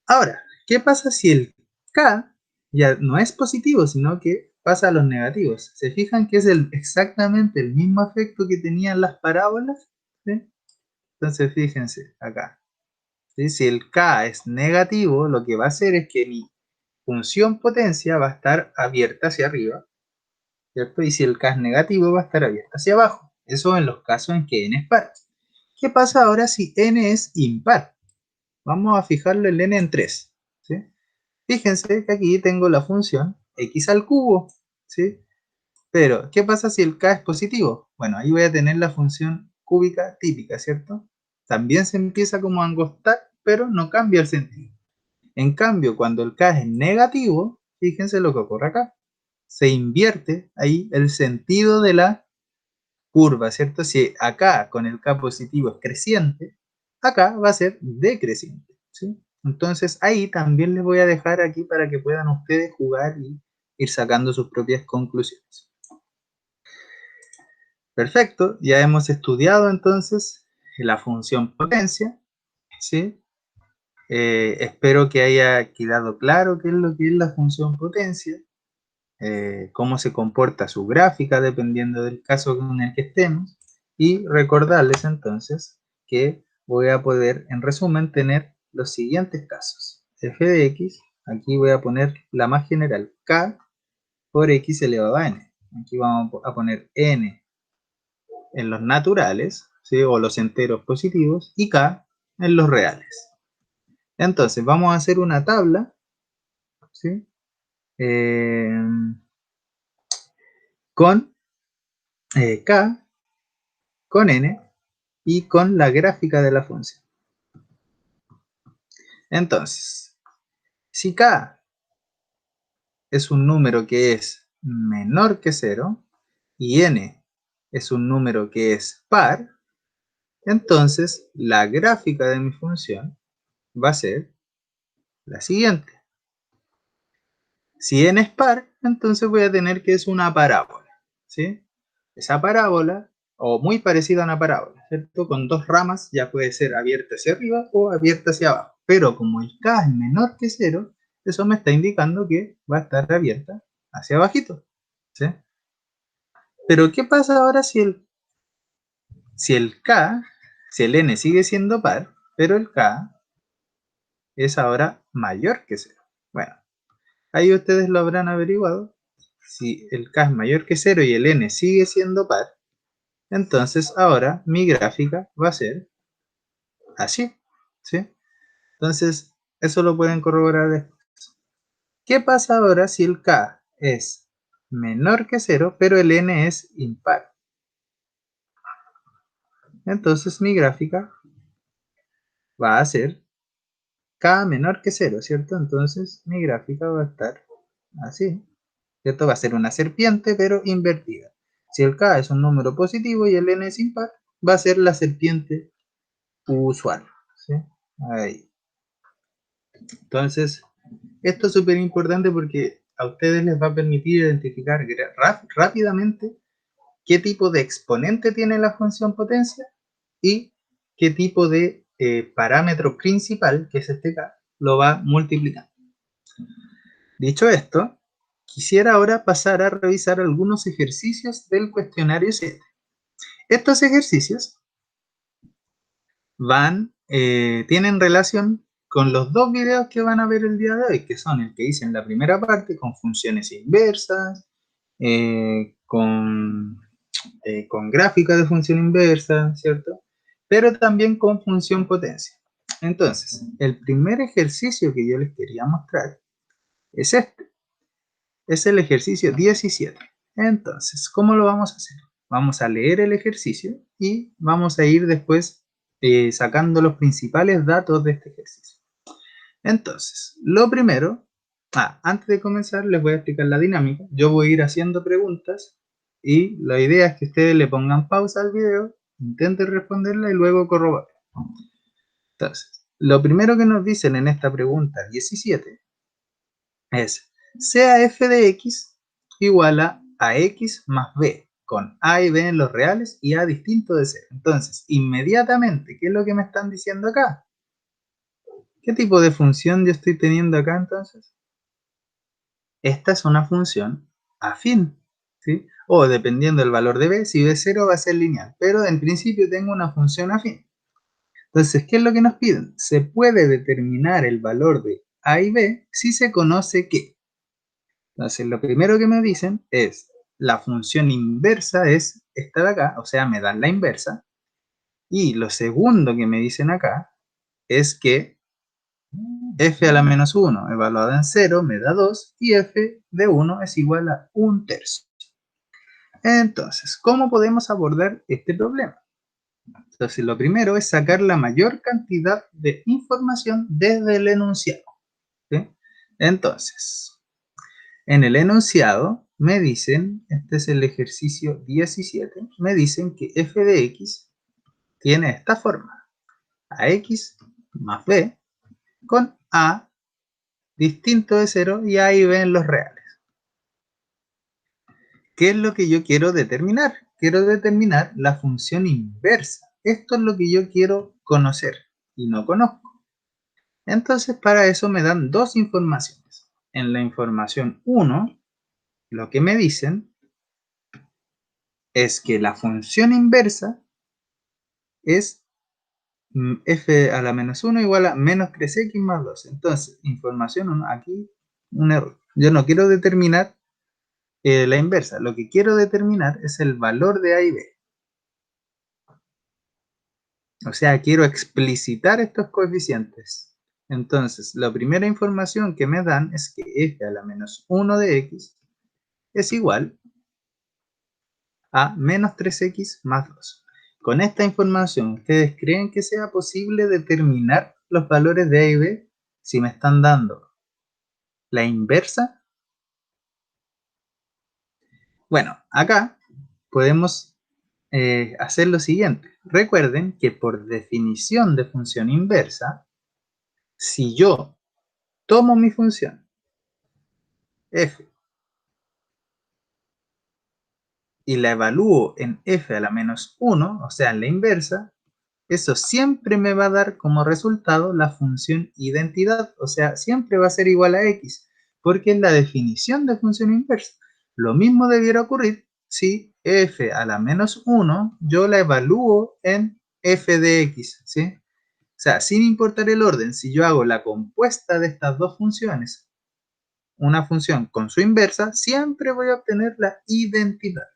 Ahora, ¿qué pasa si el k ya no es positivo, sino que pasa a los negativos? ¿Se fijan que es exactamente el mismo efecto que tenían las parábolas? ¿Sí? Entonces, fíjense acá. ¿Sí? Si el k es negativo, lo que va a hacer es que mi función potencia va a estar abierta hacia arriba, ¿cierto? Y si el k es negativo, va a estar abierta hacia abajo. Eso en los casos en que n es par. ¿Qué pasa ahora si n es impar? Vamos a fijarle el n en 3. ¿Sí? Fíjense que aquí tengo la función x al cubo. ¿Sí? Pero, ¿qué pasa si el k es positivo? Bueno, ahí voy a tener la función cúbica típica, ¿cierto? También se empieza como a angostar, pero no cambia el sentido. En cambio, cuando el k es negativo, fíjense lo que ocurre acá. Se invierte ahí el sentido de la curva, ¿cierto? Si acá con el k positivo es creciente, acá va a ser decreciente, ¿sí? Entonces ahí también les voy a dejar aquí para que puedan ustedes jugar y ir sacando sus propias conclusiones. Perfecto, ya hemos estudiado entonces la función potencia, ¿sí? Espero que haya quedado claro qué es lo que es la función potencia, cómo se comporta su gráfica dependiendo del caso en el que estemos, y recordarles entonces que voy a poder, en resumen, tener los siguientes casos. F de x, aquí voy a poner la más general, k por x elevado a n. Aquí vamos a poner n en los naturales, ¿sí? O los enteros positivos, y k en los reales. Entonces, vamos a hacer una tabla, ¿sí? Con k, con n, y con la gráfica de la función. Entonces, si k es un número que es menor que 0, y n es un número que es par, entonces la gráfica de mi función va a ser la siguiente. Si n es par, entonces voy a tener que es una parábola, ¿sí? Esa parábola, o muy parecida a una parábola, ¿cierto? Con dos ramas, ya puede ser abierta hacia arriba o abierta hacia abajo. Pero como el k es menor que 0, eso me está indicando que va a estar abierta hacia abajito, ¿sí? Pero ¿qué pasa ahora si el n sigue siendo par, pero el k es ahora mayor que 0? Bueno, ahí ustedes lo habrán averiguado. Si el k es mayor que 0 y el n sigue siendo par, entonces ahora mi gráfica va a ser así, ¿sí? Entonces, eso lo pueden corroborar después. ¿Qué pasa ahora si el k es menor que 0, pero el n es impar? Entonces mi gráfica va a ser k menor que 0, ¿cierto? Entonces mi gráfica va a estar así, ¿cierto? Va a ser una serpiente, pero invertida. Si el k es un número positivo y el n es impar, va a ser la serpiente usual, ¿sí? Ahí. Entonces, esto es súper importante porque a ustedes les va a permitir identificar rápidamente qué tipo de exponente tiene la función potencia y qué tipo de parámetro principal, que es este k, lo va multiplicando. Dicho esto, quisiera ahora pasar a revisar algunos ejercicios del cuestionario 7. Estos ejercicios tienen relación con los dos videos que van a ver el día de hoy, que son el que hice en la primera parte con funciones inversas, con gráfica de función inversa, ¿cierto? Pero también con función potencia. Entonces, el primer ejercicio que yo les quería mostrar es este. Es el ejercicio 17. Entonces, ¿cómo lo vamos a hacer? Vamos a leer el ejercicio y vamos a ir después sacando los principales datos de este ejercicio. Entonces, lo primero, antes de comenzar les voy a explicar la dinámica. Yo voy a ir haciendo preguntas y la idea es que ustedes le pongan pausa al video, intenten responderla y luego corroboren. Entonces, lo primero que nos dicen en esta pregunta 17 es, sea f de x igual a x más b, con a y b en los reales y a distinto de 0. Entonces, inmediatamente, ¿qué es lo que me están diciendo acá? ¿Qué tipo de función yo estoy teniendo acá entonces? Esta es una función afín, ¿sí? O dependiendo del valor de b, si b0 va a ser lineal, pero en principio tengo una función afín. Entonces, ¿qué es lo que nos piden? Se puede determinar el valor de a y b si se conoce que. Entonces, lo primero que me dicen es, la función inversa es esta de acá, o sea, me dan la inversa. Y lo segundo que me dicen acá es que f a la menos 1 evaluada en 0 me da 2 y f de 1 es igual a 1/3. Entonces, ¿cómo podemos abordar este problema? Entonces, lo primero es sacar la mayor cantidad de información desde el enunciado, ¿sí? Entonces, en el enunciado me dicen, este es el ejercicio 17, me dicen que f de x tiene esta forma, ax más b con a distinto de 0 y a y b en los reales. ¿Qué es lo que yo quiero determinar? Quiero determinar la función inversa. Esto es lo que yo quiero conocer y no conozco. Entonces, para eso me dan dos informaciones. En la información 1, lo que me dicen es que la función inversa es f a la menos 1 igual a menos 3x más 2. Entonces, información 1, aquí un error. Yo no quiero determinar la inversa. Lo que quiero determinar es el valor de a y b. O sea, quiero explicitar estos coeficientes. Entonces, la primera información que me dan es que f a la menos 1 de x es igual a menos 3x más 2. Con esta información, ¿ustedes creen que sea posible determinar los valores de a y b si me están dando la inversa? Bueno, acá podemos hacer lo siguiente. Recuerden que por definición de función inversa, si yo tomo mi función f y la evalúo en f a la menos 1, o sea, en la inversa, eso siempre me va a dar como resultado la función identidad, o sea, siempre va a ser igual a x, porque es la definición de función inversa. Lo mismo debiera ocurrir si f a la menos 1 yo la evalúo en f de x, ¿sí? O sea, sin importar el orden, si yo hago la compuesta de estas dos funciones, una función con su inversa, siempre voy a obtener la identidad.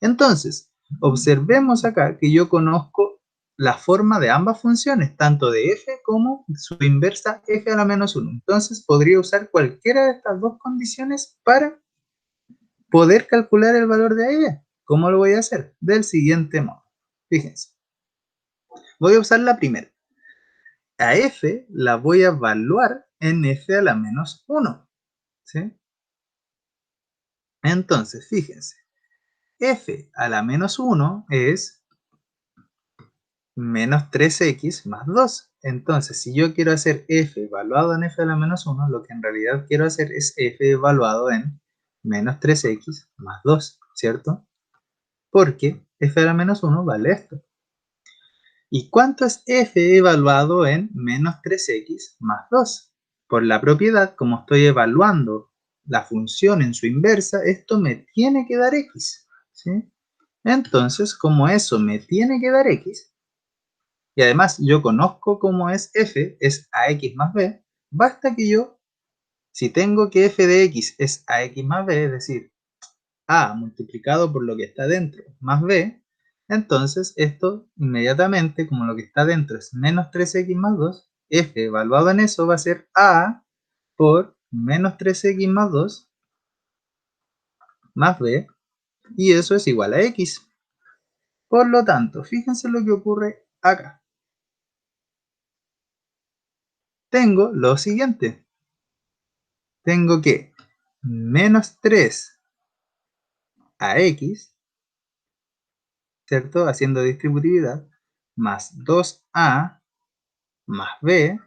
Entonces, observemos acá que yo conozco la forma de ambas funciones, tanto de f como su inversa f a la menos 1. Entonces, podría usar cualquiera de estas dos condiciones para poder calcular el valor de ella. ¿Cómo lo voy a hacer? Del siguiente modo. Fíjense. Voy a usar la primera. A f la voy a evaluar en f a la menos 1. ¿Sí? Entonces, fíjense. F a la menos 1 es menos 3x más 2. Entonces, si yo quiero hacer f evaluado en f a la menos 1, lo que en realidad quiero hacer es f evaluado en menos 3x más 2, ¿cierto? Porque f a la menos 1 vale esto. ¿Y cuánto es f evaluado en menos 3x más 2? Por la propiedad, como estoy evaluando la función en su inversa, esto me tiene que dar x, ¿sí? Entonces, como eso me tiene que dar x, y además yo conozco cómo es f, es ax más b, basta que yo, si tengo que f de x es ax más b, es decir, a multiplicado por lo que está dentro más b, entonces esto inmediatamente, como lo que está dentro es menos 3x más 2, f evaluado en eso va a ser a por menos 3x más 2 más b, y eso es igual a x. Por lo tanto, fíjense lo que ocurre acá. Tengo lo siguiente. Tengo que menos 3 a x, ¿cierto? Haciendo distributividad, más 2a más b,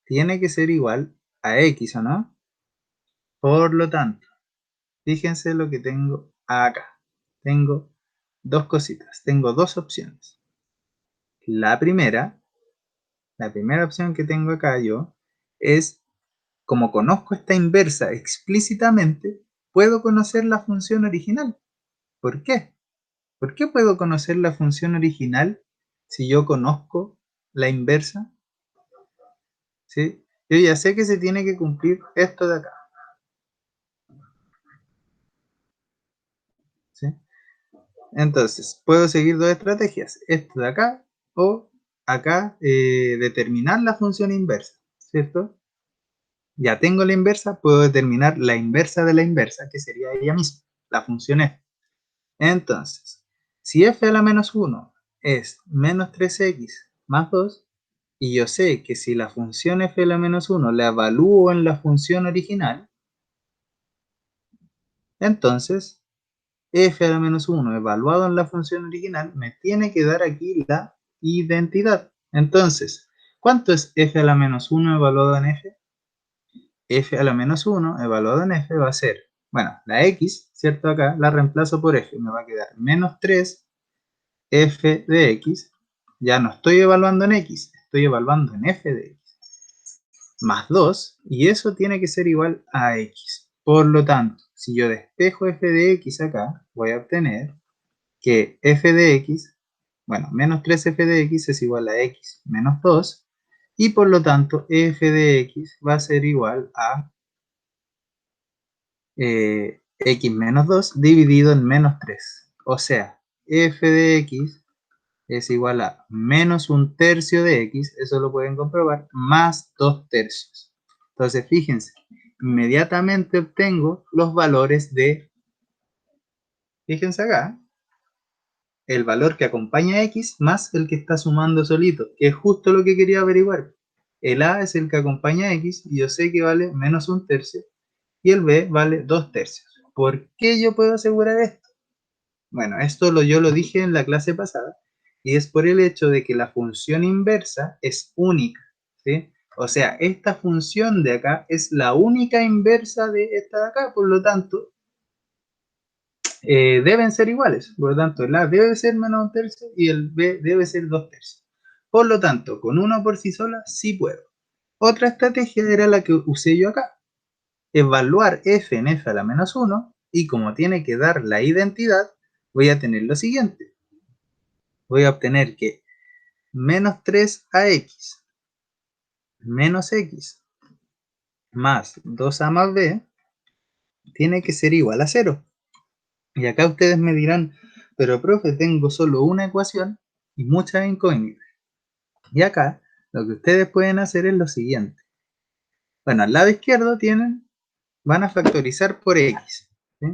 tiene que ser igual a x, ¿o no? Por lo tanto, fíjense lo que tengo acá. Tengo dos cositas, tengo dos opciones. La primera opción que tengo acá yo es, como conozco esta inversa explícitamente, puedo conocer la función original. ¿Por qué? ¿Por qué puedo conocer la función original si yo conozco la inversa? ¿Sí? Yo ya sé que se tiene que cumplir esto de acá. ¿Sí? Entonces, puedo seguir dos estrategias. Esto de acá o acá determinar la función inversa. ¿Cierto? Ya tengo la inversa, puedo determinar la inversa de la inversa, que sería ella misma, la función f. Entonces, si f a la menos 1 es menos 3x más 2, y yo sé que si la función f a la menos 1 la evalúo en la función original, entonces f a la menos 1 evaluado en la función original me tiene que dar aquí la identidad. Entonces, ¿cuánto es f a la menos 1 evaluado en f? F a la menos 1 evaluado en f va a ser, bueno, la x, ¿cierto? Acá la reemplazo por f, me va a quedar menos 3 f de x, ya no estoy evaluando en x, estoy evaluando en f de x, más 2, y eso tiene que ser igual a x. Por lo tanto, si yo despejo f de x acá, voy a obtener que f de x, bueno, menos 3f de x es igual a x menos 2, y por lo tanto f de x va a ser igual a x menos 2 dividido en menos 3. O sea, f de x es igual a menos un tercio de x, eso lo pueden comprobar, más 2 tercios. Entonces, fíjense, inmediatamente obtengo los valores de, fíjense acá, el valor que acompaña a x más el que está sumando solito, que es justo lo que quería averiguar. El a es el que acompaña a x y yo sé que vale menos un tercio y el b vale 2 tercios. ¿Por qué yo puedo asegurar esto? Bueno, yo lo dije en la clase pasada y es por el hecho de que la función inversa es única, ¿sí? O sea, esta función de acá es la única inversa de esta de acá, por lo tanto, deben ser iguales. Por lo tanto, el A debe ser menos un tercio y el B debe ser 2 tercios. Por lo tanto, con uno por sí sola sí puedo. Otra estrategia era la que usé yo acá. Evaluar f en f a la menos 1 y como tiene que dar la identidad, voy a tener lo siguiente. Voy a obtener que menos 3ax menos x más 2a más b tiene que ser igual a 0. Y acá ustedes me dirán, pero profe, tengo solo una ecuación y muchas incógnitas. Y acá lo que ustedes pueden hacer es lo siguiente. Bueno, al lado izquierdo van a factorizar por x. ¿Sí?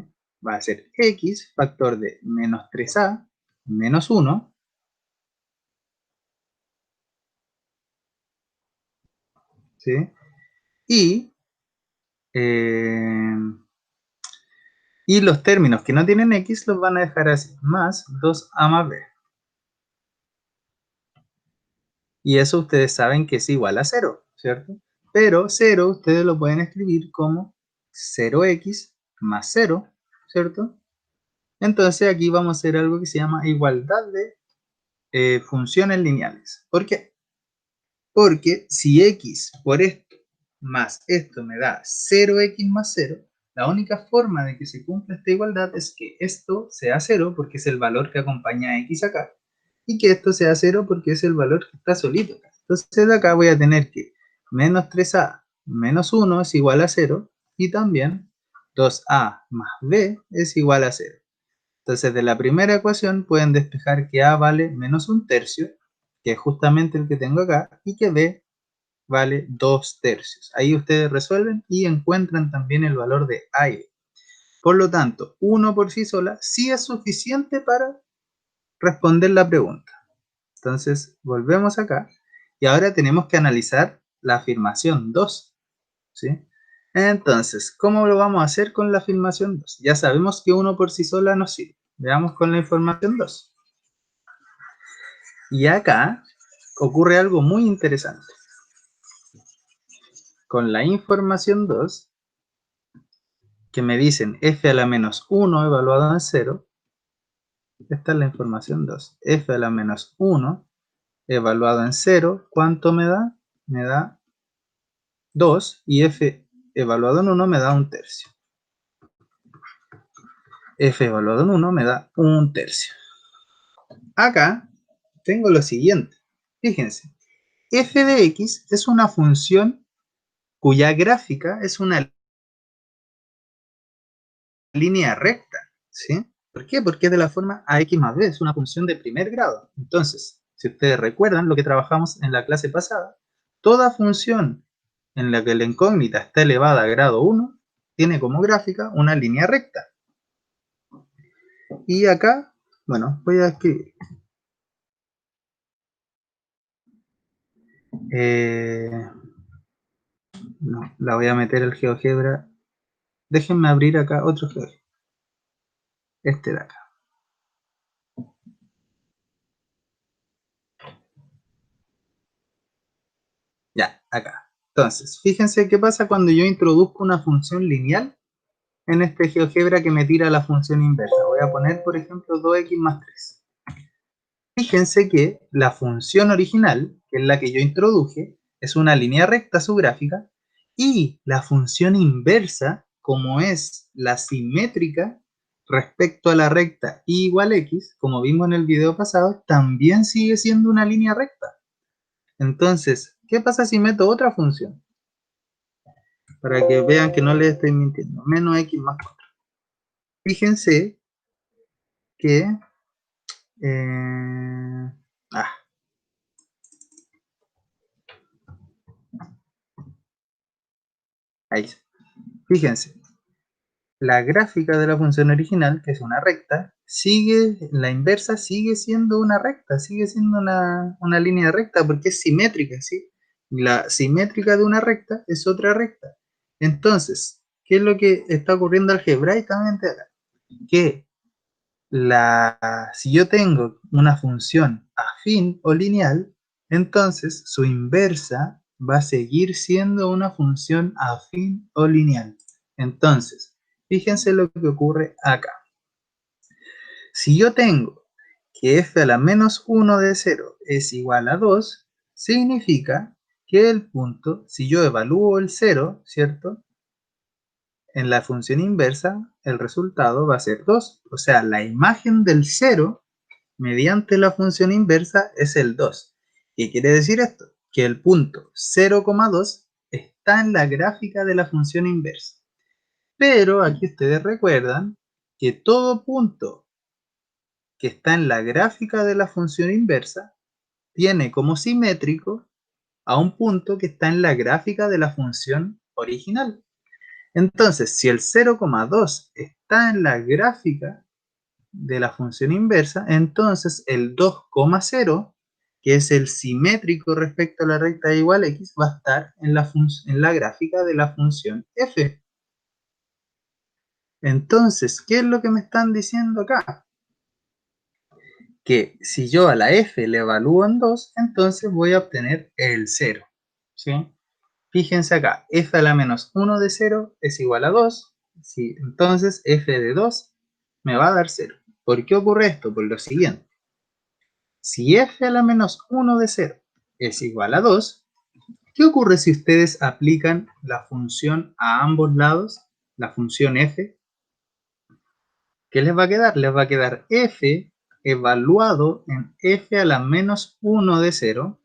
Va a ser x factor de menos 3a menos 1. ¿Sí? Y, y los términos que no tienen x los van a dejar así, más 2a más b. Y eso ustedes saben que es igual a 0, ¿cierto? Pero 0 ustedes lo pueden escribir como 0x más 0, ¿cierto? Entonces aquí vamos a hacer algo que se llama igualdad de funciones lineales. ¿Por qué? Porque si x por esto más esto me da 0x más 0, la única forma de que se cumpla esta igualdad es que esto sea 0 porque es el valor que acompaña a x acá, y que esto sea 0 porque es el valor que está solito acá. Entonces de acá voy a tener que menos 3a menos 1 es igual a 0, y también 2a más b es igual a 0. Entonces de la primera ecuación pueden despejar que a vale menos 1/3, que es justamente el que tengo acá, y que b vale 2/3. Ahí ustedes resuelven y encuentran también el valor de a y b. Por lo tanto, 1 por sí sola sí es suficiente para responder la pregunta. Entonces, volvemos acá y ahora tenemos que analizar la afirmación 2. ¿Sí? Entonces, ¿cómo lo vamos a hacer con la afirmación 2? Ya sabemos que 1 por sí sola no sirve. Veamos con la información 2. Y acá ocurre algo muy interesante. Con la información 2, que me dicen f a la menos 1 evaluado en 0, esta es la información 2. F a la menos 1 evaluado en 0, ¿cuánto me da? Me da 2, y f evaluado en 1 me da 1/3. F evaluado en 1 me da 1/3. Acá tengo lo siguiente. Fíjense, f de x es una función cuya gráfica es una línea recta, ¿sí? ¿Por qué? Porque es de la forma ax más b, es una función de primer grado. Entonces, si ustedes recuerdan lo que trabajamos en la clase pasada, toda función en la que la incógnita está elevada a grado 1 tiene como gráfica una línea recta. Y acá, bueno, voy a escribir. No, la voy a meter al GeoGebra. Déjenme abrir acá otro GeoGebra. Este de acá. Ya, acá. Entonces, fíjense qué pasa cuando yo introduzco una función lineal en este GeoGebra que me tira la función inversa. Voy a poner, por ejemplo, 2x más 3. Fíjense que la función original, que es la que yo introduje, es una línea recta su gráfica, y la función inversa, como es la simétrica respecto a la recta y igual x, como vimos en el video pasado, también sigue siendo una línea recta. Entonces, ¿qué pasa si meto otra función? Para que vean que no les estoy mintiendo. Menos x más 4. Fíjense que... Eh, ah, ahí. Fíjense. La gráfica de la función original, que es una recta, la inversa sigue siendo una recta, sigue siendo una línea recta porque es simétrica, ¿sí? La simétrica de una recta es otra recta. Entonces, ¿qué es lo que está ocurriendo algebraicamente acá? Que si yo tengo una función afín o lineal, entonces su inversa va a seguir siendo una función afín o lineal. Entonces, fíjense lo que ocurre acá. Si yo tengo que f a la menos 1 de 0 es igual a 2, significa que el punto, si yo evalúo el 0, ¿cierto? en la función inversa el resultado va a ser 2. O sea, la imagen del 0 mediante la función inversa es el 2. ¿Qué quiere decir esto? Que el punto 0,2 está en la gráfica de la función inversa. Pero aquí ustedes recuerdan que todo punto que está en la gráfica de la función inversa tiene como simétrico a un punto que está en la gráfica de la función original. Entonces, si el 0,2 está en la gráfica de la función inversa, entonces el 2,0, que es el simétrico respecto a la recta de igual x, va a estar en la gráfica de la función f. Entonces, ¿qué es lo que me están diciendo acá? Que si yo a la f le evalúo en 2, entonces voy a obtener el 0. ¿Sí? Fíjense acá, f a la menos 1 de 0 es igual a 2. ¿Sí? Entonces f de 2 me va a dar 0. ¿Por qué ocurre esto? Por lo siguiente. Si f a la menos 1 de 0 es igual a 2, ¿qué ocurre si ustedes aplican la función a ambos lados? La función f. ¿Qué les va a quedar? Les va a quedar f evaluado en f a la menos 1 de 0,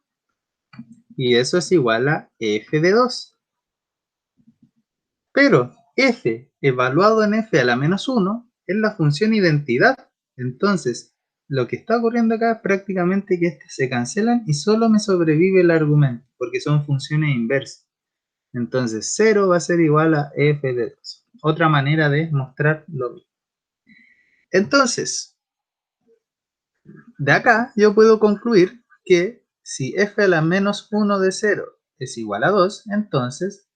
y eso es igual a f de 2. Pero f evaluado en f a la menos 1 es la función identidad. Entonces, lo que está ocurriendo acá es prácticamente que estos se cancelan y solo me sobrevive el argumento, porque son funciones inversas. Entonces, 0 va a ser igual a f de 2. Otra manera de mostrar lo mismo. Entonces, de acá yo puedo concluir que si f a la menos 1 de 0 es igual a 2, entonces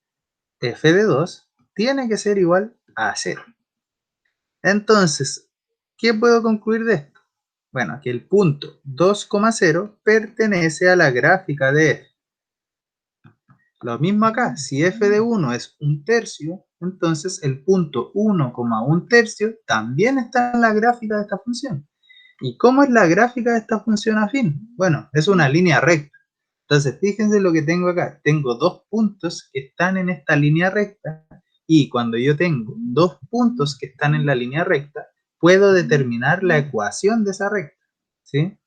f de 2 tiene que ser igual a 0. Entonces, ¿qué puedo concluir de esto? Bueno, que el punto 2,0 pertenece a la gráfica de f. Lo mismo acá, si f de 1 es 1/3, entonces el punto 1,1 también está en la gráfica de esta función. ¿Y cómo es la gráfica de esta función afín? Bueno, es una línea recta. Entonces, fíjense lo que tengo acá. Tengo dos puntos que están en esta línea recta, y cuando yo tengo dos puntos que están en la línea recta, puedo determinar la ecuación de esa recta. ¿Sí?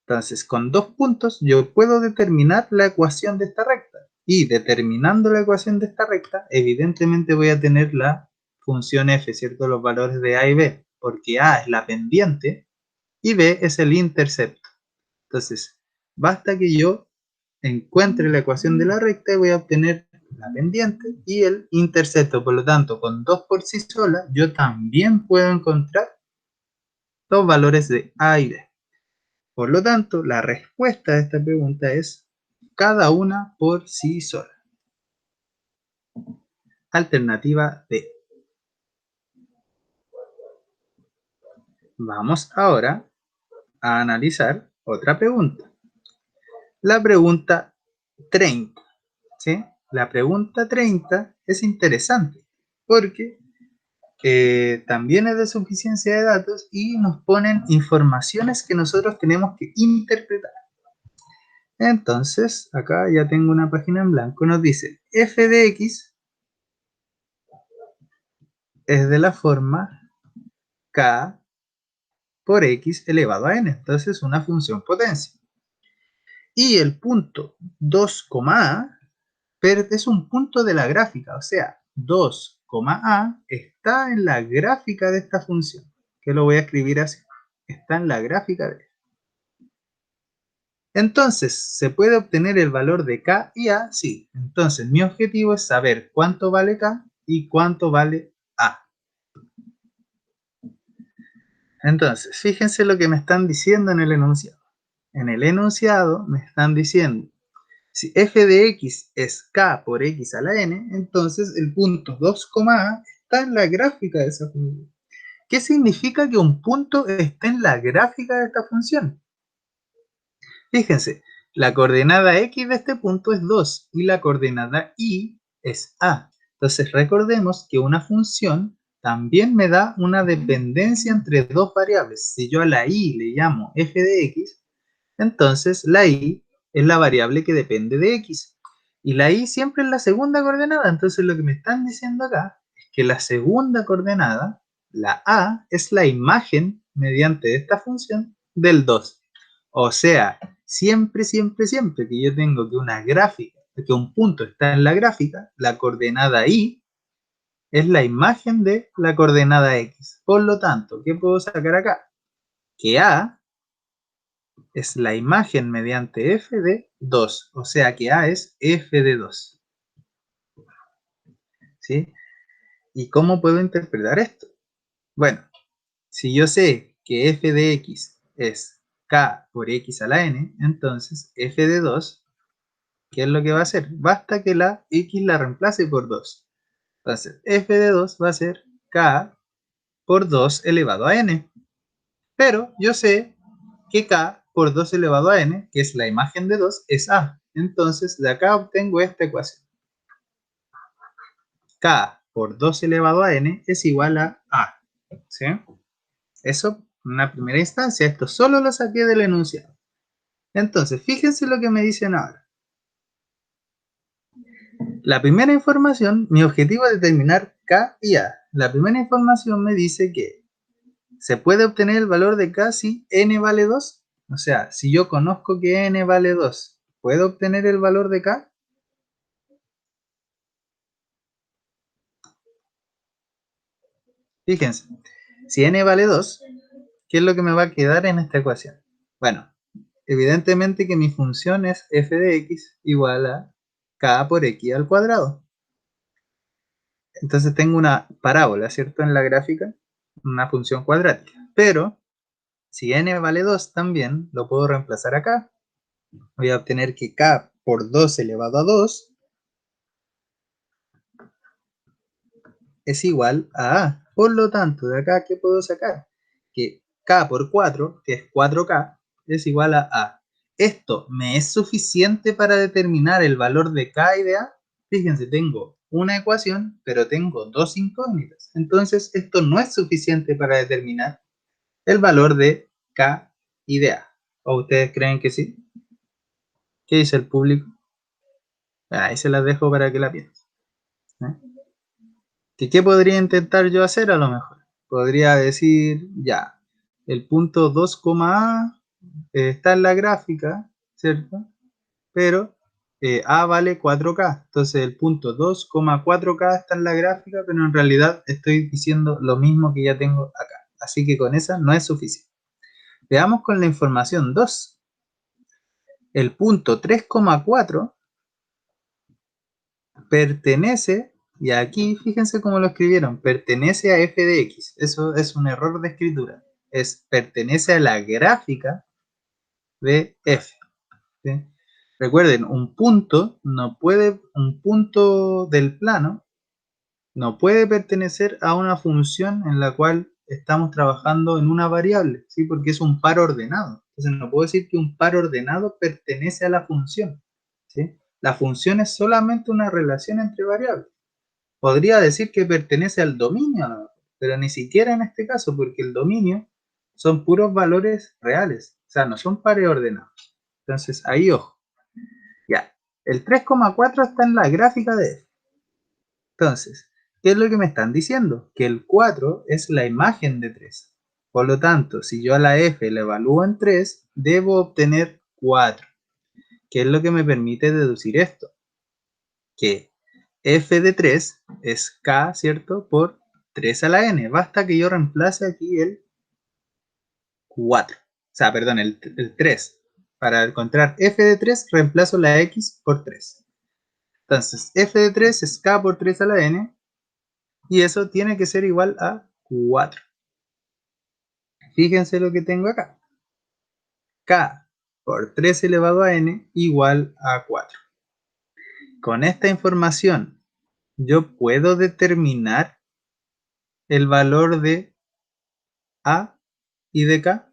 Entonces, con dos puntos yo puedo determinar la ecuación de esta recta. Y determinando la ecuación de esta recta, evidentemente voy a tener la función f, ¿cierto? Los valores de a y b, porque a es la pendiente y b es el intercepto. Entonces, basta que yo encuentre la ecuación de la recta y voy a obtener la pendiente y el intercepto. Por lo tanto, con 2 por sí sola, yo también puedo encontrar los valores de a y b. Por lo tanto, la respuesta a esta pregunta es cada una por sí sola. Alternativa D. Vamos ahora a analizar otra pregunta. La pregunta 30. ¿Sí? La pregunta 30 es interesante porque también es de suficiencia de datos y nos ponen informaciones que nosotros tenemos que interpretar. Entonces, acá ya tengo una página en blanco. Nos dice f de x es de la forma k por x elevado a n. Entonces, una función potencia. Y el punto 2, a es un punto de la gráfica. O sea, 2, a está en la gráfica de esta función. Que lo voy a escribir así. Está en la gráfica de. Entonces, ¿se puede obtener el valor de k y a? Sí. Entonces, mi objetivo es saber cuánto vale k y cuánto vale a. Entonces, fíjense lo que me están diciendo en el enunciado. En el enunciado me están diciendo, si f de x es k por x a la n, entonces el punto 2, a está en la gráfica de esa función. ¿Qué significa que un punto esté en la gráfica de esta función? Fíjense, la coordenada x de este punto es 2 y la coordenada y es a. Entonces recordemos que una función también me da una dependencia entre dos variables. Si yo a la y le llamo f de x, entonces la y es la variable que depende de x. Y la I siempre es la segunda coordenada. Entonces lo que me están diciendo acá es que la segunda coordenada, la A, es la imagen mediante esta función del 2. O sea, siempre, siempre, siempre que yo tengo que una gráfica, que un punto está en la gráfica, la coordenada I es la imagen de la coordenada X. Por lo tanto, ¿qué puedo sacar acá? Que A es la imagen mediante f de 2. O sea que A es f de 2. ¿Sí? ¿Y cómo puedo interpretar esto? Bueno, si yo sé que f de x es k por x a la n, entonces f de 2, ¿qué es lo que va a hacer? Basta que la x la reemplace por 2. Entonces, f de 2 va a ser k por 2 elevado a n. Pero yo sé que k por 2 elevado a n, que es la imagen de 2, es a. Entonces, de acá obtengo esta ecuación. K por 2 elevado a n es igual a a. ¿Sí? Eso en una primera instancia. Esto solo lo saqué del enunciado. Entonces, fíjense lo que me dicen ahora. La primera información, mi objetivo es determinar K y A. La primera información me dice que se puede obtener el valor de K si n vale 2. O sea, si yo conozco que n vale 2, ¿puedo obtener el valor de K? Fíjense, si n vale 2, ¿qué es lo que me va a quedar en esta ecuación? Bueno, evidentemente que mi función es f de x igual a k por x al cuadrado. Entonces tengo una parábola, ¿cierto? En la gráfica, una función cuadrática. Pero si n vale 2 también, lo puedo reemplazar acá. Voy a obtener que k por 2 elevado a 2 es igual a a. Por lo tanto, de acá, ¿qué puedo sacar? Que k por 4, que es 4k, es igual a a. ¿Esto me es suficiente para determinar el valor de k y de a? Fíjense, tengo una ecuación, pero tengo dos incógnitas. Entonces, esto no es suficiente para determinar el valor de k y de a. ¿O ustedes creen que sí? ¿Qué dice el público? Ahí se las dejo para que la piensen. ¿Eh? ¿Qué podría intentar yo hacer a lo mejor? Podría decir, ya, el punto 2, A está en la gráfica, ¿cierto? Pero A vale 4K. Entonces el punto 2, 4K está en la gráfica, pero en realidad estoy diciendo lo mismo que ya tengo acá. Así que con esa no es suficiente. Veamos con la información 2. El punto 3,4 pertenece, y aquí fíjense cómo lo escribieron, pertenece a f de x. Eso es un error de escritura. Pertenece a la gráfica de f. ¿Sí? Recuerden, un punto del plano no puede pertenecer a una función en la cual estamos trabajando en una variable, ¿sí? Porque es un par ordenado. Entonces no puedo decir que un par ordenado pertenece a la función, ¿sí? La función es solamente una relación entre variables. Podría decir que pertenece al dominio, ¿no? Pero ni siquiera en este caso, porque el dominio son puros valores reales, o sea, no son pares ordenados. Entonces, ahí ojo. Ya, el 3,4 está en la gráfica de f. Entonces, ¿qué es lo que me están diciendo? Que el 4 es la imagen de 3. Por lo tanto, si yo a la f la evalúo en 3, debo obtener 4. ¿Qué es lo que me permite deducir esto? Que f de 3 es k, ¿cierto? Por 3 a la n. Basta que yo reemplace aquí el 4. O sea, perdón, el 3. Para encontrar f de 3, reemplazo la x por 3. Entonces, f de 3 es k por 3 a la n. Y eso tiene que ser igual a 4. Fíjense lo que tengo acá. K por 3 elevado a n igual a 4. Con esta información, yo puedo determinar el valor de A y de K.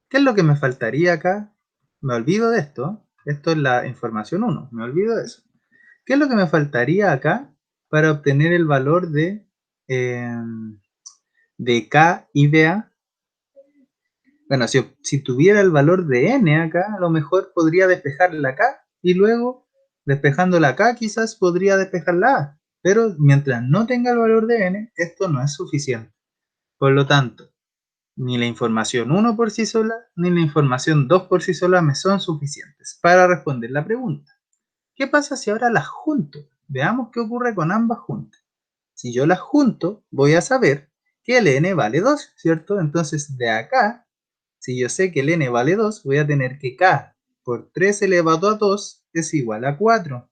¿Qué es lo que me faltaría acá? Me olvido de esto. Esto es la información 1. Me olvido de eso. ¿Qué es lo que me faltaría acá para obtener el valor de K y de A? Bueno, si tuviera el valor de n acá, a lo mejor podría despejar la K y luego Despejando la K quizás podría despejar la A, pero mientras no tenga el valor de n, esto no es suficiente. Por lo tanto, ni la información 1 por sí sola, ni la información 2 por sí sola me son suficientes para responder la pregunta. ¿Qué pasa si ahora las junto? Veamos qué ocurre con ambas juntas. Si yo las junto, voy a saber que el n vale 2, ¿cierto? Entonces de acá, si yo sé que el n vale 2, voy a tener que k por 3 elevado a 2 es igual a 4.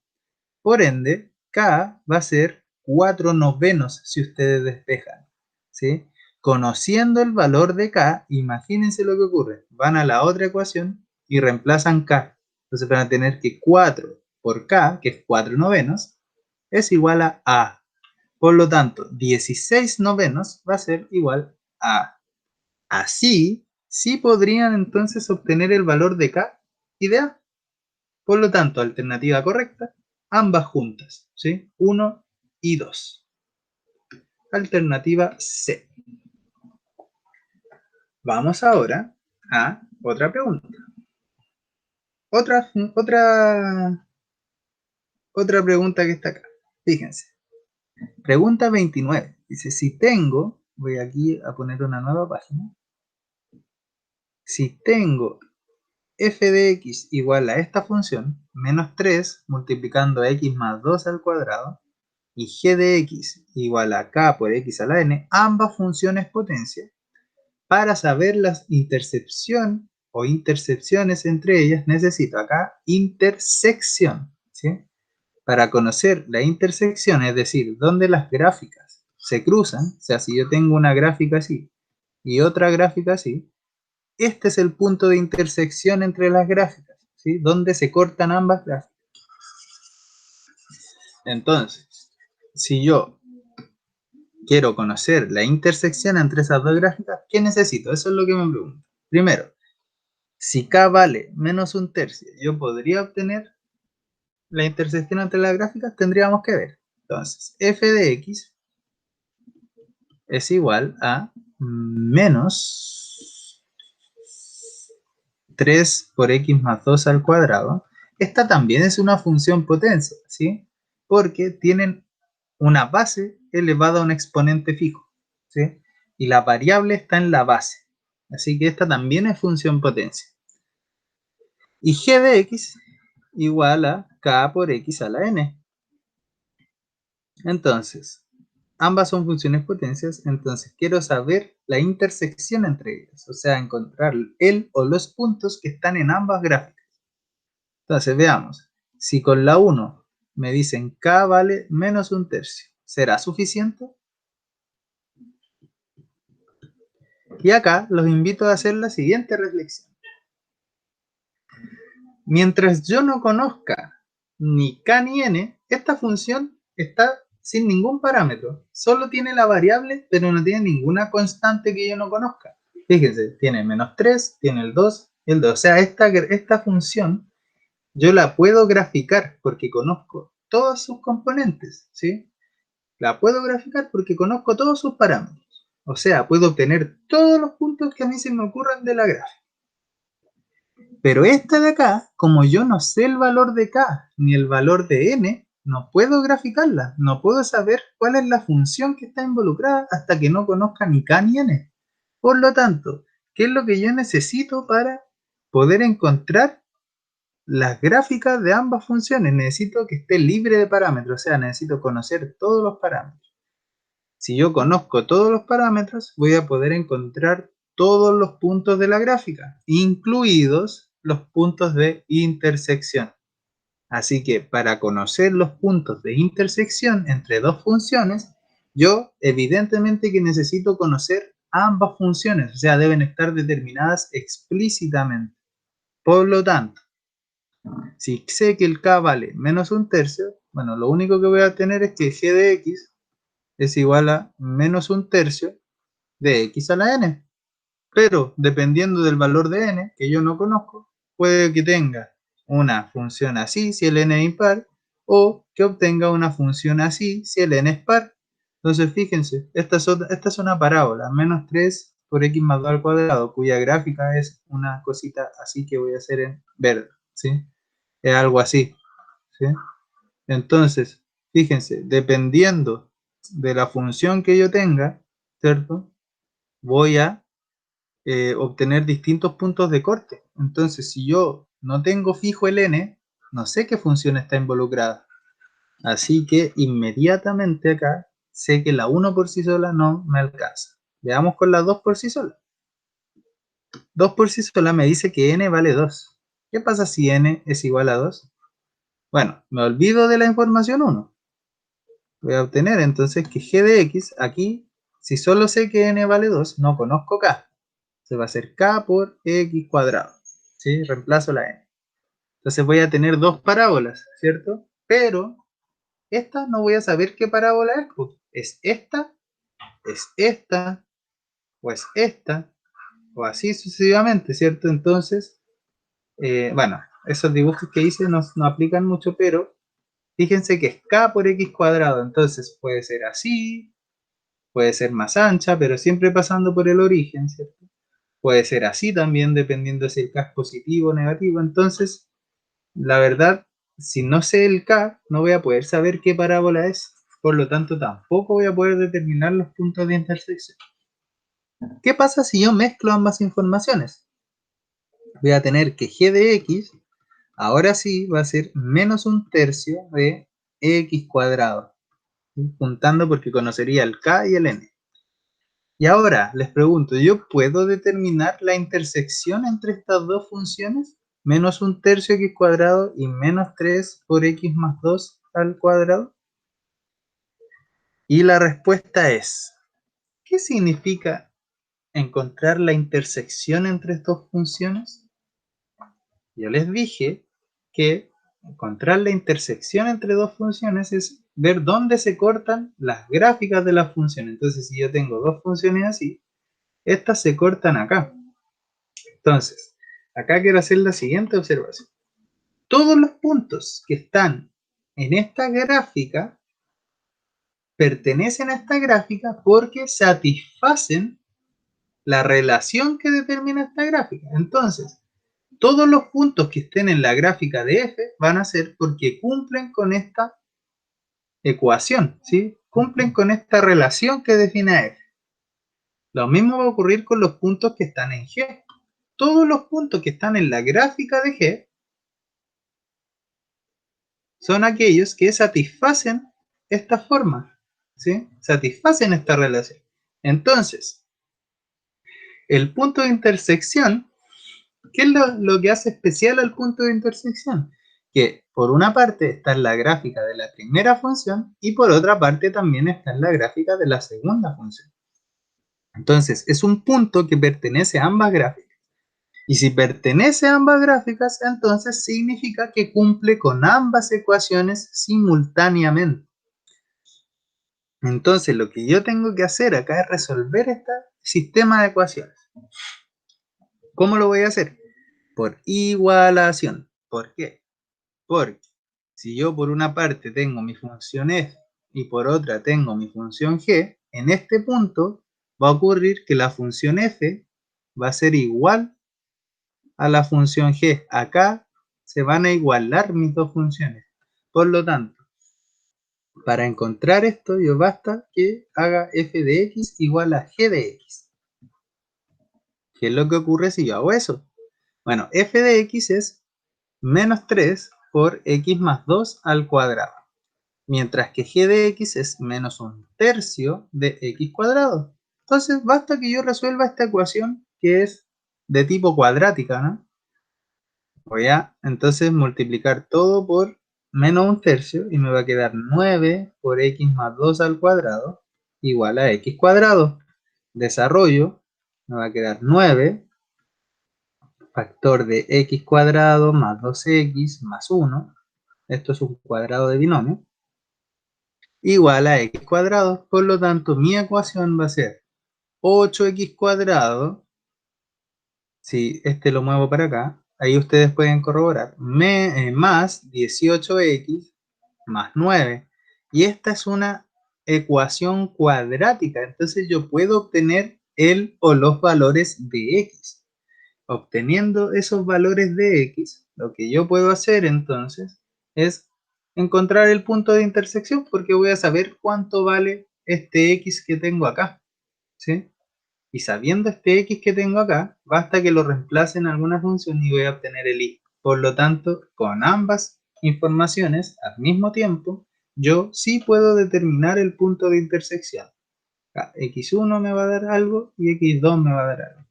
Por ende, k va a ser 4 novenos si ustedes despejan, ¿sí? Conociendo el valor de k, imagínense lo que ocurre. Van a la otra ecuación y reemplazan k. Entonces van a tener que 4 por k, que es 4 novenos, es igual a A. Por lo tanto, 16 novenos va a ser igual a A. Así, sí podrían entonces obtener el valor de K y de A. Por lo tanto, alternativa correcta, ambas juntas, ¿sí? 1 y 2. Alternativa C. Vamos ahora a otra pregunta. Otra pregunta que está acá. Fíjense. Pregunta 29. Dice, si tengo, voy aquí a poner una nueva página. Si tengo f de x igual a esta función, menos 3 multiplicando a x más 2 al cuadrado, y g de x igual a k por x a la n, ambas funciones potencia, para saber la intercepción o intercepciones entre ellas, necesito acá intersección, ¿sí? Para conocer la intersección, es decir, donde las gráficas se cruzan, o sea, si yo tengo una gráfica así y otra gráfica así, este es el punto de intersección entre las gráficas, ¿sí? Donde se cortan ambas gráficas. Entonces, si yo quiero conocer la intersección entre esas dos gráficas, ¿qué necesito? Eso es lo que me pregunto. Primero, si k vale menos un tercio, yo podría obtener la intersección entre las gráficas, tendríamos que ver. Entonces, f de x es igual a menos 3 por x más 2 al cuadrado. Esta también es una función potencia, ¿sí? Porque tienen una base elevada a un exponente fijo, ¿sí? Y la variable está en la base. Así que esta también es función potencia. Y g de x igual a k por x a la n. Entonces, ambas son funciones potencias, entonces quiero saber la intersección entre ellas, o sea, encontrar el o los puntos que están en ambas gráficas. Entonces, veamos, si con la 1 me dicen k vale menos un tercio, ¿será suficiente? Y acá los invito a hacer la siguiente reflexión. Mientras yo no conozca ni k ni n, esta función está sin ningún parámetro. Solo tiene la variable, pero no tiene ninguna constante que yo no conozca. Fíjense, tiene menos 3, tiene el 2 y el 2. O sea, esta función yo la puedo graficar porque conozco todos sus componentes, ¿sí? La puedo graficar porque conozco todos sus parámetros. O sea, puedo obtener todos los puntos que a mí se me ocurran de la gráfica. Pero esta de acá, como yo no sé el valor de k ni el valor de n, no puedo graficarla, no puedo saber cuál es la función que está involucrada hasta que no conozca ni k ni n. Por lo tanto, ¿qué es lo que yo necesito para poder encontrar las gráficas de ambas funciones? Necesito que esté libre de parámetros, o sea, necesito conocer todos los parámetros. Si yo conozco todos los parámetros, voy a poder encontrar todos los puntos de la gráfica, incluidos los puntos de intersección. Así que para conocer los puntos de intersección entre dos funciones, yo evidentemente que necesito conocer ambas funciones, o sea, deben estar determinadas explícitamente. Por lo tanto, si sé que el k vale menos un tercio, bueno, lo único que voy a tener es que g de x es igual a menos un tercio de x a la n. Pero dependiendo del valor de n, que yo no conozco, puede que tenga una función así si el n es impar, o que obtenga una función así si el n es par. Entonces fíjense, esta es una parábola, menos 3 por x más 2 al cuadrado, cuya gráfica es una cosita así que voy a hacer en verde, ¿sí? Es algo así. ¿sí? Entonces, fíjense, dependiendo de la función que yo tenga, ¿cierto? Voy a obtener distintos puntos de corte. Entonces, si yo no tengo fijo el n, no sé qué función está involucrada. Así que inmediatamente acá sé que la 1 por sí sola no me alcanza. Veamos con la 2 por sí sola. 2 por sí sola me dice que n vale 2. ¿Qué pasa si n es igual a 2? Bueno, me olvido de la información 1. Voy a obtener entonces que g de x, aquí, si solo sé que n vale 2, no conozco k. Se va a hacer k por x cuadrado. ¿Sí? Reemplazo la n. Entonces voy a tener dos parábolas, ¿cierto? Pero esta no voy a saber qué parábola es. ¿Es esta? ¿Es esta? ¿O es esta? O así sucesivamente, ¿cierto? Entonces, bueno, esos dibujos que hice no aplican mucho, pero fíjense que es k por x cuadrado. Entonces puede ser así, puede ser más ancha, pero siempre pasando por el origen, ¿cierto? Puede ser así también, dependiendo si el k es positivo o negativo. Entonces, la verdad, si no sé el k, no voy a poder saber qué parábola es. Por lo tanto, tampoco voy a poder determinar los puntos de intersección. ¿Qué pasa si yo mezclo ambas informaciones? Voy a tener que g de x, ahora sí, va a ser menos un tercio de x cuadrado. Juntando porque conocería el k y el n. Y ahora les pregunto, ¿yo puedo determinar la intersección entre estas dos funciones? Menos un tercio x cuadrado y menos 3 por x más 2 al cuadrado. Y la respuesta es, ¿qué significa encontrar la intersección entre estas dos funciones? Yo les dije que encontrar la intersección entre dos funciones es ver dónde se cortan las gráficas de las funciones. Entonces, si yo tengo dos funciones así, estas se cortan acá. Entonces, acá quiero hacer la siguiente observación. Todos los puntos que están en esta gráfica pertenecen a esta gráfica porque satisfacen la relación que determina esta gráfica. Entonces, todos los puntos que estén en la gráfica de f van a ser porque cumplen con esta ecuación, ¿sí? Cumplen con esta relación que define a f. Lo mismo va a ocurrir con los puntos que están en g. Todos los puntos que están en la gráfica de g son aquellos que satisfacen esta forma, ¿sí? Satisfacen esta relación. Entonces, el punto de intersección, ¿qué es lo que hace especial al punto de intersección? Que por una parte está en la gráfica de la primera función y por otra parte también está en la gráfica de la segunda función. Entonces, es un punto que pertenece a ambas gráficas. Y si pertenece a ambas gráficas, entonces significa que cumple con ambas ecuaciones simultáneamente. Entonces, lo que yo tengo que hacer acá es resolver este sistema de ecuaciones. ¿Cómo lo voy a hacer? Por igualación. ¿Por qué? Porque si yo por una parte tengo mi función f y por otra tengo mi función g, en este punto va a ocurrir que la función f va a ser igual a la función g. Acá se van a igualar mis dos funciones. Por lo tanto, para encontrar esto, yo basta que haga f de x igual a g de x. ¿Qué es lo que ocurre si yo hago eso? Bueno, f de x es menos 3 por x más 2 al cuadrado. Mientras que g de x es menos un tercio de x cuadrado. Entonces basta que yo resuelva esta ecuación que es de tipo cuadrática, ¿no? Voy a entonces multiplicar todo por menos un tercio y me va a quedar 9 por x más 2 al cuadrado igual a x cuadrado. Desarrollo, me va a quedar 9 factor de x cuadrado más 2x más 1. Esto es un cuadrado de binomio. Igual a x cuadrado. Por lo tanto, mi ecuación va a ser 8x cuadrado. Si este lo muevo para acá, ahí ustedes pueden corroborar. Más 18x más 9. Y esta es una ecuación cuadrática. Entonces yo puedo obtener el o los valores de x. Obteniendo esos valores de x, lo que yo puedo hacer entonces es encontrar el punto de intersección porque voy a saber cuánto vale este x que tengo acá, ¿sí? Y sabiendo este x que tengo acá, basta que lo reemplace en alguna función y voy a obtener el y. Por lo tanto, con ambas informaciones al mismo tiempo, yo sí puedo determinar el punto de intersección. Acá, x1 me va a dar algo y x2 me va a dar algo.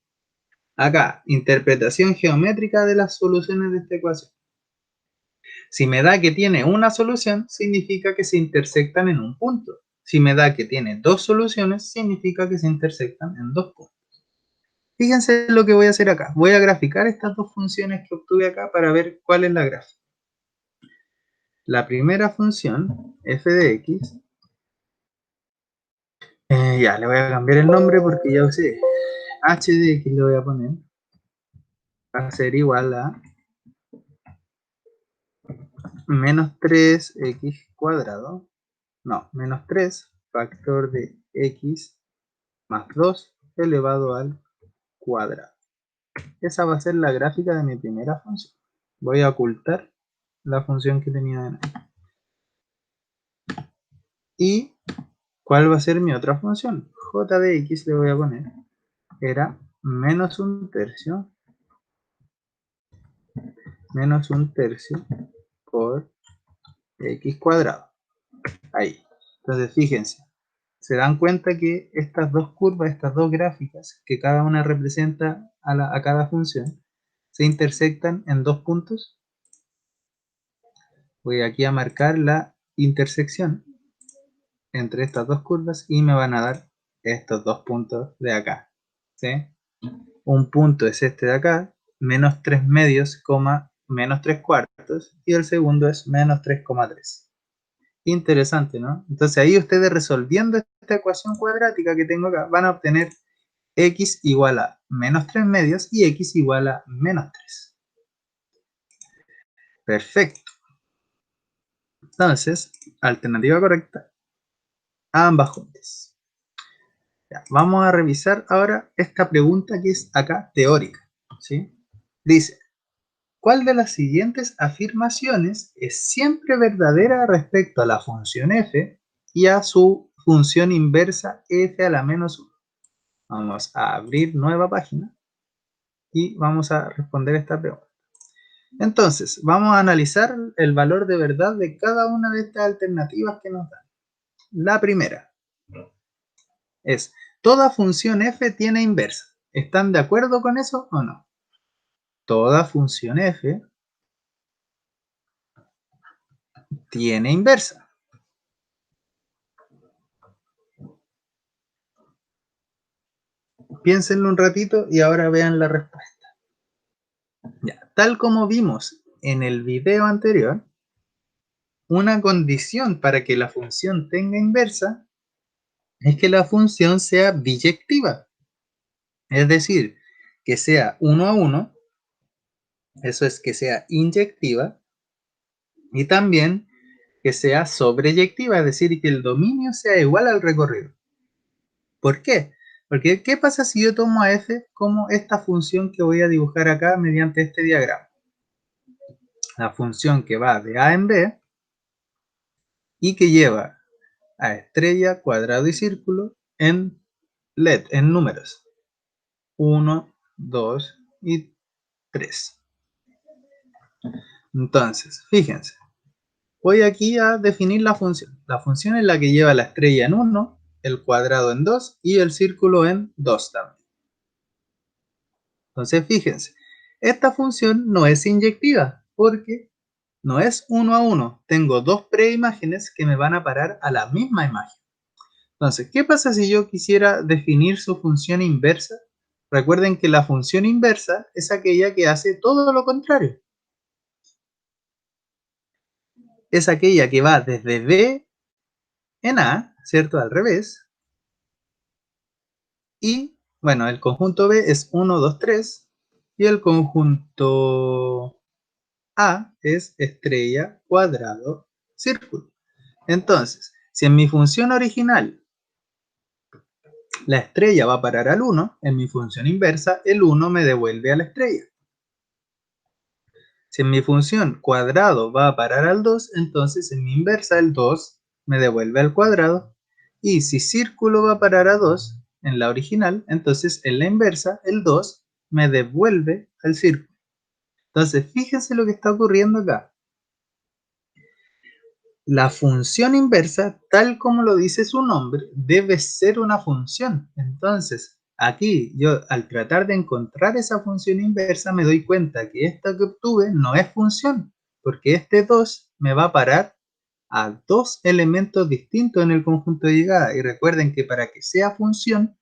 Acá, interpretación geométrica de las soluciones de esta ecuación. Si me da que tiene una solución, significa que se intersectan en un punto. Si me da que tiene dos soluciones, significa que se intersectan en dos puntos. Fíjense lo que voy a hacer acá. Voy a graficar estas dos funciones que obtuve acá para ver cuál es la gráfica. La primera función, f de x, ya le voy a cambiar el nombre porque ya usé h de x, le voy a poner, va a ser igual a menos 3x cuadrado, no, menos 3 factor de x más 2 elevado al cuadrado. Esa va a ser la gráfica de mi primera función. Voy a ocultar la función que tenía en ahí. ¿Y cuál va a ser mi otra función? J de x le voy a poner. Era menos un tercio por x cuadrado. Ahí. Entonces fíjense. Se dan cuenta que estas dos curvas, estas dos gráficas, que cada una representa a cada función, se intersectan en dos puntos. Voy aquí a marcar la intersección entre estas dos curvas y me van a dar estos dos puntos de acá, ¿sí? Un punto es este de acá, menos 3 medios, menos 3 cuartos, y el segundo es menos 3,3. Interesante, ¿no? Entonces ahí ustedes resolviendo esta ecuación cuadrática que tengo acá, van a obtener x igual a menos 3 medios y x igual a menos 3. Perfecto. Entonces, alternativa correcta, ambas juntas. Ya, vamos a revisar ahora esta pregunta que es acá teórica, ¿sí? Dice, ¿cuál de las siguientes afirmaciones es siempre verdadera respecto a la función f y a su función inversa f a la menos 1? Vamos a abrir nueva página y vamos a responder esta pregunta. Entonces, vamos a analizar el valor de verdad de cada una de estas alternativas que nos dan. La primera es, toda función f tiene inversa. ¿Están de acuerdo con eso o no? Toda función f tiene inversa. Piénsenlo un ratito y ahora vean la respuesta. Ya, tal como vimos en el video anterior, una condición para que la función tenga inversa es que la función sea biyectiva. Es decir, que sea 1 a 1, eso es que sea inyectiva, y también que sea sobreyectiva, es decir, que el dominio sea igual al recorrido. ¿Por qué? Porque ¿qué pasa si yo tomo a f como esta función que voy a dibujar acá mediante este diagrama? La función que va de a en b y que lleva a estrella, cuadrado y círculo en LED, en números. 1, 2 y 3. Entonces, fíjense. Voy aquí a definir la función. La función es la que lleva la estrella en 1, el cuadrado en 2 y el círculo en 2 también. Entonces, fíjense. Esta función no es inyectiva porque no es 1 a 1. Tengo dos preimágenes que me van a parar a la misma imagen. Entonces, ¿qué pasa si yo quisiera definir su función inversa? Recuerden que la función inversa es aquella que hace todo lo contrario. Es aquella que va desde B en A, ¿cierto? Al revés. Y, bueno, el conjunto B es 1, 2, 3. Y el conjunto A es estrella, cuadrado, círculo. Entonces, si en mi función original la estrella va a parar al 1, en mi función inversa el 1 me devuelve a la estrella. Si en mi función cuadrado va a parar al 2, entonces en mi inversa el 2 me devuelve al cuadrado. Y si círculo va a parar a 2 en la original, entonces en la inversa el 2 me devuelve al círculo. Entonces fíjense lo que está ocurriendo acá. La función inversa, tal como lo dice su nombre, debe ser una función. Entonces, aquí yo al tratar de encontrar esa función inversa me doy cuenta que esta que obtuve no es función, porque este 2 me va a parar a dos elementos distintos en el conjunto de llegada. Y recuerden que para que sea función,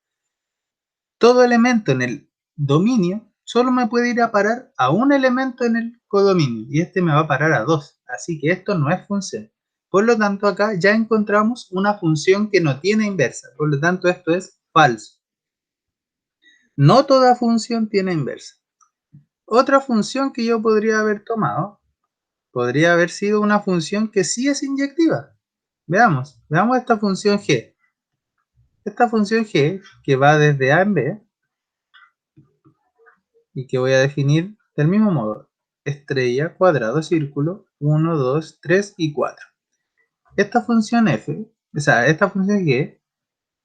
todo elemento en el dominio solo me puede ir a parar a un elemento en el codominio y este me va a parar a dos. Así que esto no es función. Por lo tanto, acá ya encontramos una función que no tiene inversa. Por lo tanto, esto es falso. No toda función tiene inversa. Otra función que yo podría haber tomado podría haber sido una función que sí es inyectiva. Veamos esta función g. Esta función g que va desde a en b y que voy a definir del mismo modo. Estrella, cuadrado, círculo, 1, 2, 3 y 4. Esta función f, o sea, esta función g,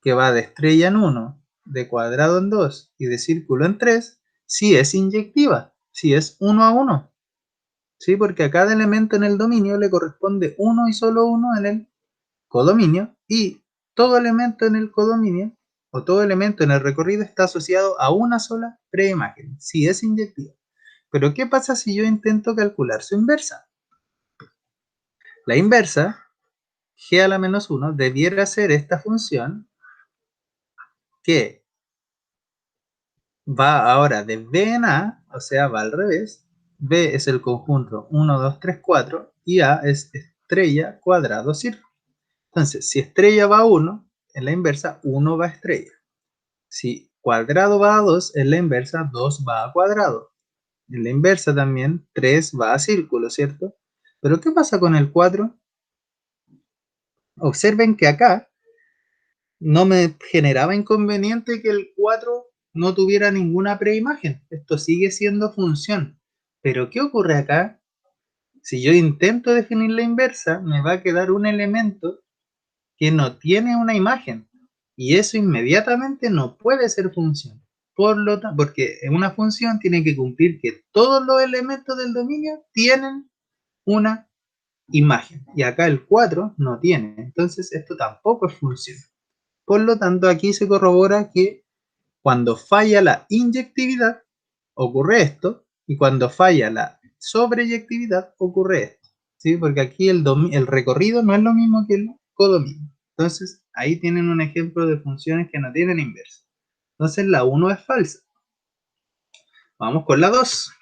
que va de estrella en 1, de cuadrado en 2 y de círculo en 3, sí es inyectiva, sí es 1 a 1. ¿Sí? Porque a cada elemento en el dominio le corresponde uno y solo uno en el codominio y todo elemento en el codominio o todo elemento en el recorrido está asociado a una sola preimagen, sí es inyectiva. Pero ¿qué pasa si yo intento calcular su inversa? La inversa, g a la menos 1, debiera ser esta función que va ahora de b en a, o sea, va al revés. B es el conjunto 1, 2, 3, 4 y a es estrella, cuadrado, círculo. Entonces, si estrella va a 1, en la inversa 1 va a estrella. Si cuadrado va a 2, en la inversa 2 va a cuadrado. En la inversa también 3 va a círculo, ¿cierto? Pero ¿qué pasa con el 4? Observen que acá no me generaba inconveniente que el 4 no tuviera ninguna preimagen. Esto sigue siendo función. Pero ¿qué ocurre acá? Si yo intento definir la inversa, me va a quedar un elemento que no tiene una imagen. Y eso inmediatamente no puede ser función. Por lo tanto, porque una función tiene que cumplir que todos los elementos del dominio tienen una imagen. Y acá el 4 no tiene. Entonces esto tampoco es función. Por lo tanto, aquí se corrobora que cuando falla la inyectividad, ocurre esto, y cuando falla la sobreyectividad, ocurre esto. ¿Sí? Porque aquí el recorrido no es lo mismo que el codominio. Entonces, ahí tienen un ejemplo de funciones que no tienen inversa. Entonces, la 1 es falsa. Vamos con la 2.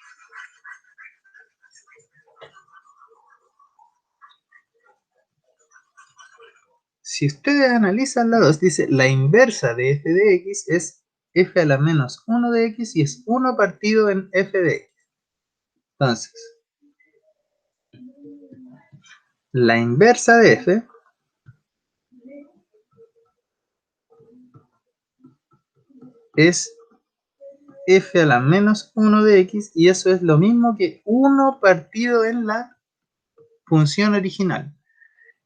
Si ustedes analizan la 2, dice la inversa de f de x es f a la menos 1 de x y es 1 partido en f de x. Entonces, la inversa de f es f a la menos 1 de x y eso es lo mismo que 1 partido en la función original.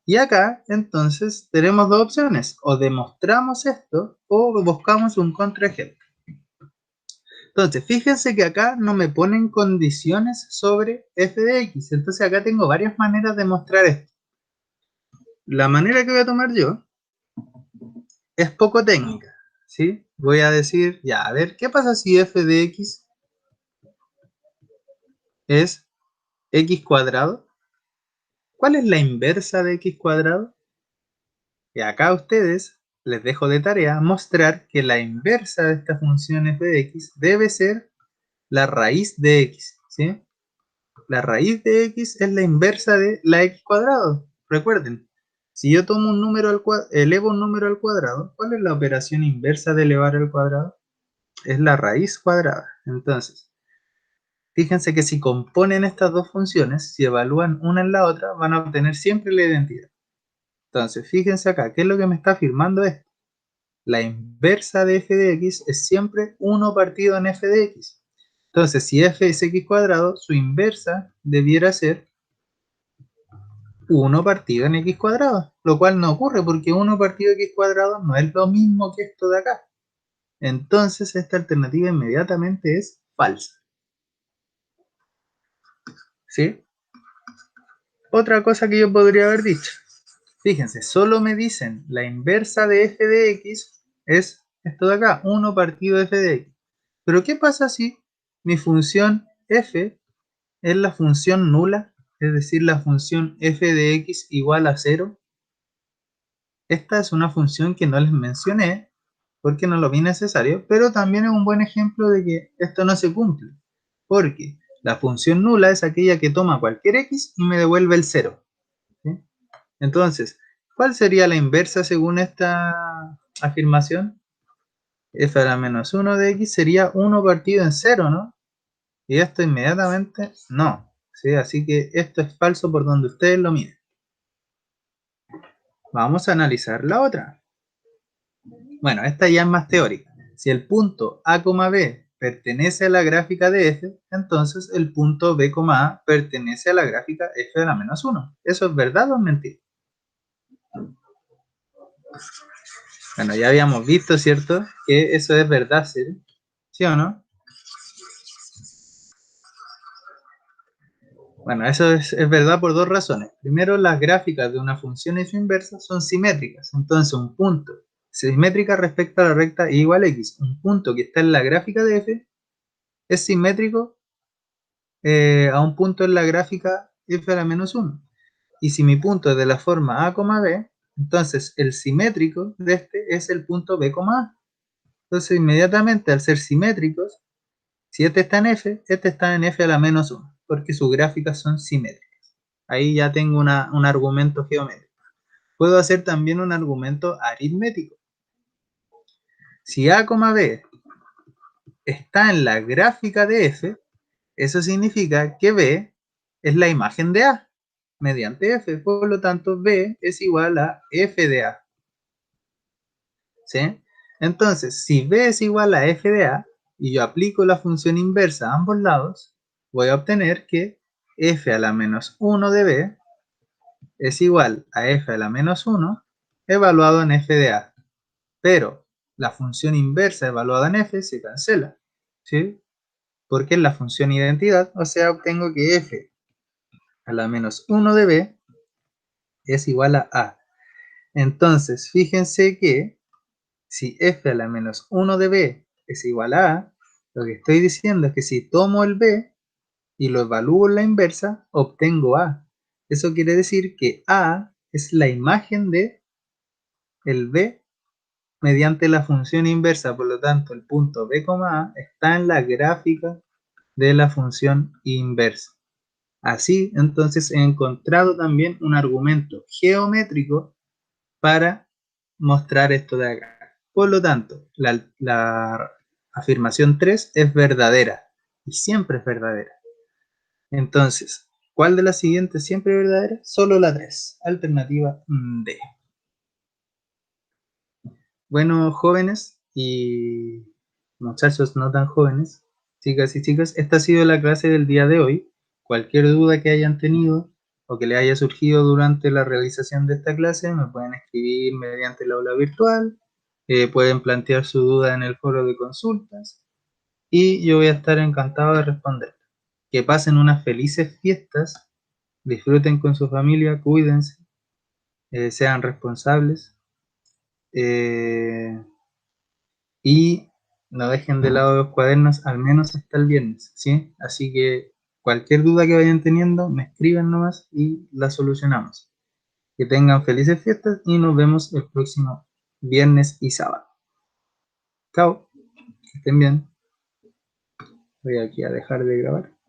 Y acá, entonces, tenemos dos opciones. O demostramos esto o buscamos un contraejemplo. Entonces, fíjense que acá no me ponen condiciones sobre f de x. Entonces, acá tengo varias maneras de mostrar esto. La manera que voy a tomar yo es poco técnica, ¿sí? Voy a decir, ya, a ver, ¿qué pasa si f de x es x cuadrado? ¿Cuál es la inversa de x cuadrado? Y acá a ustedes les dejo de tarea mostrar que la inversa de esta función f de x debe ser la raíz de x, ¿sí? La raíz de x es la inversa de la x cuadrado. Recuerden, si yo tomo un número al cuadrado, elevo un número al cuadrado, ¿cuál es la operación inversa de elevar al cuadrado? Es la raíz cuadrada. Entonces, fíjense que si componen estas dos funciones, si evalúan una en la otra, van a obtener siempre la identidad. Entonces, fíjense acá, ¿qué es lo que me está afirmando esto? La inversa de f de x es siempre 1 partido en f de x. Entonces, si f es x cuadrado, su inversa debiera ser 1 partido en x cuadrado, lo cual no ocurre porque 1 partido x cuadrado no es lo mismo que esto de acá. Entonces, esta alternativa inmediatamente es falsa. ¿Sí? Otra cosa que yo podría haber dicho. Fíjense, solo me dicen la inversa de f de x es esto de acá, 1 partido f de x. Pero ¿qué pasa si mi función f es la función nula? Es decir, la función f de x igual a 0. Esta es una función que no les mencioné porque no lo vi necesario, pero también es un buen ejemplo de que esto no se cumple. Porque la función nula es aquella que toma cualquier x y me devuelve el 0. ¿Sí? Entonces, ¿cuál sería la inversa según esta afirmación? F a la menos 1 de x sería 1 partido en 0, ¿no? Y esto inmediatamente no. ¿Sí? Así que esto es falso por donde ustedes lo miren. Vamos a analizar la otra. Bueno, esta ya es más teórica. Si el punto A, B pertenece a la gráfica de f, entonces el punto B, A pertenece a la gráfica f a la menos 1. ¿Eso es verdad o es mentira? Bueno, ya habíamos visto, ¿cierto? Que eso es verdad, ¿sí? ¿Sí o no? Bueno, eso es verdad por dos razones. Primero, las gráficas de una función y su inversa son simétricas. Entonces, un punto simétrica respecto a la recta y igual a x. Un punto que está en la gráfica de f es simétrico a un punto en la gráfica f a la menos 1. Y si mi punto es de la forma a, b, entonces el simétrico de este es el punto b, a. Entonces, inmediatamente, al ser simétricos, si este está en f, este está en f a la menos 1, porque sus gráficas son simétricas. Ahí ya tengo un argumento geométrico. Puedo hacer también un argumento aritmético. Si A, B está en la gráfica de f, eso significa que B es la imagen de A mediante f. Por lo tanto, B es igual a f de A. ¿Sí? Entonces, si B es igual a f de A y yo aplico la función inversa a ambos lados, voy a obtener que f a la menos 1 de B es igual a f a la menos 1 evaluado en f de A. Pero la función inversa evaluada en f se cancela. ¿Sí? Porque es la función identidad, o sea, obtengo que f a la menos 1 de B es igual a A. Entonces, fíjense que si f a la menos 1 de B es igual a A, lo que estoy diciendo es que si tomo el B y lo evalúo en la inversa, obtengo A. Eso quiere decir que A es la imagen de el B mediante la función inversa. Por lo tanto, el punto B, A está en la gráfica de la función inversa. Así, entonces, he encontrado también un argumento geométrico para mostrar esto de acá. Por lo tanto, la afirmación 3 es verdadera y siempre es verdadera. Entonces, ¿cuál de las siguientes siempre es verdadera? Solo la 3, alternativa D. Bueno, jóvenes y muchachos no tan jóvenes, chicas y chicas, esta ha sido la clase del día de hoy. Cualquier duda que hayan tenido o que les haya surgido durante la realización de esta clase, me pueden escribir mediante el aula virtual, pueden plantear su duda en el foro de consultas y yo voy a estar encantado de responder. Que pasen unas felices fiestas, disfruten con su familia, cuídense, sean responsables. Eh, y no dejen de lado los cuadernos al menos hasta el viernes, ¿sí? Así que cualquier duda que vayan teniendo, me escriben nomás y la solucionamos. Que tengan felices fiestas y nos vemos el próximo viernes y sábado. Chao, que estén bien. Voy aquí a dejar de grabar.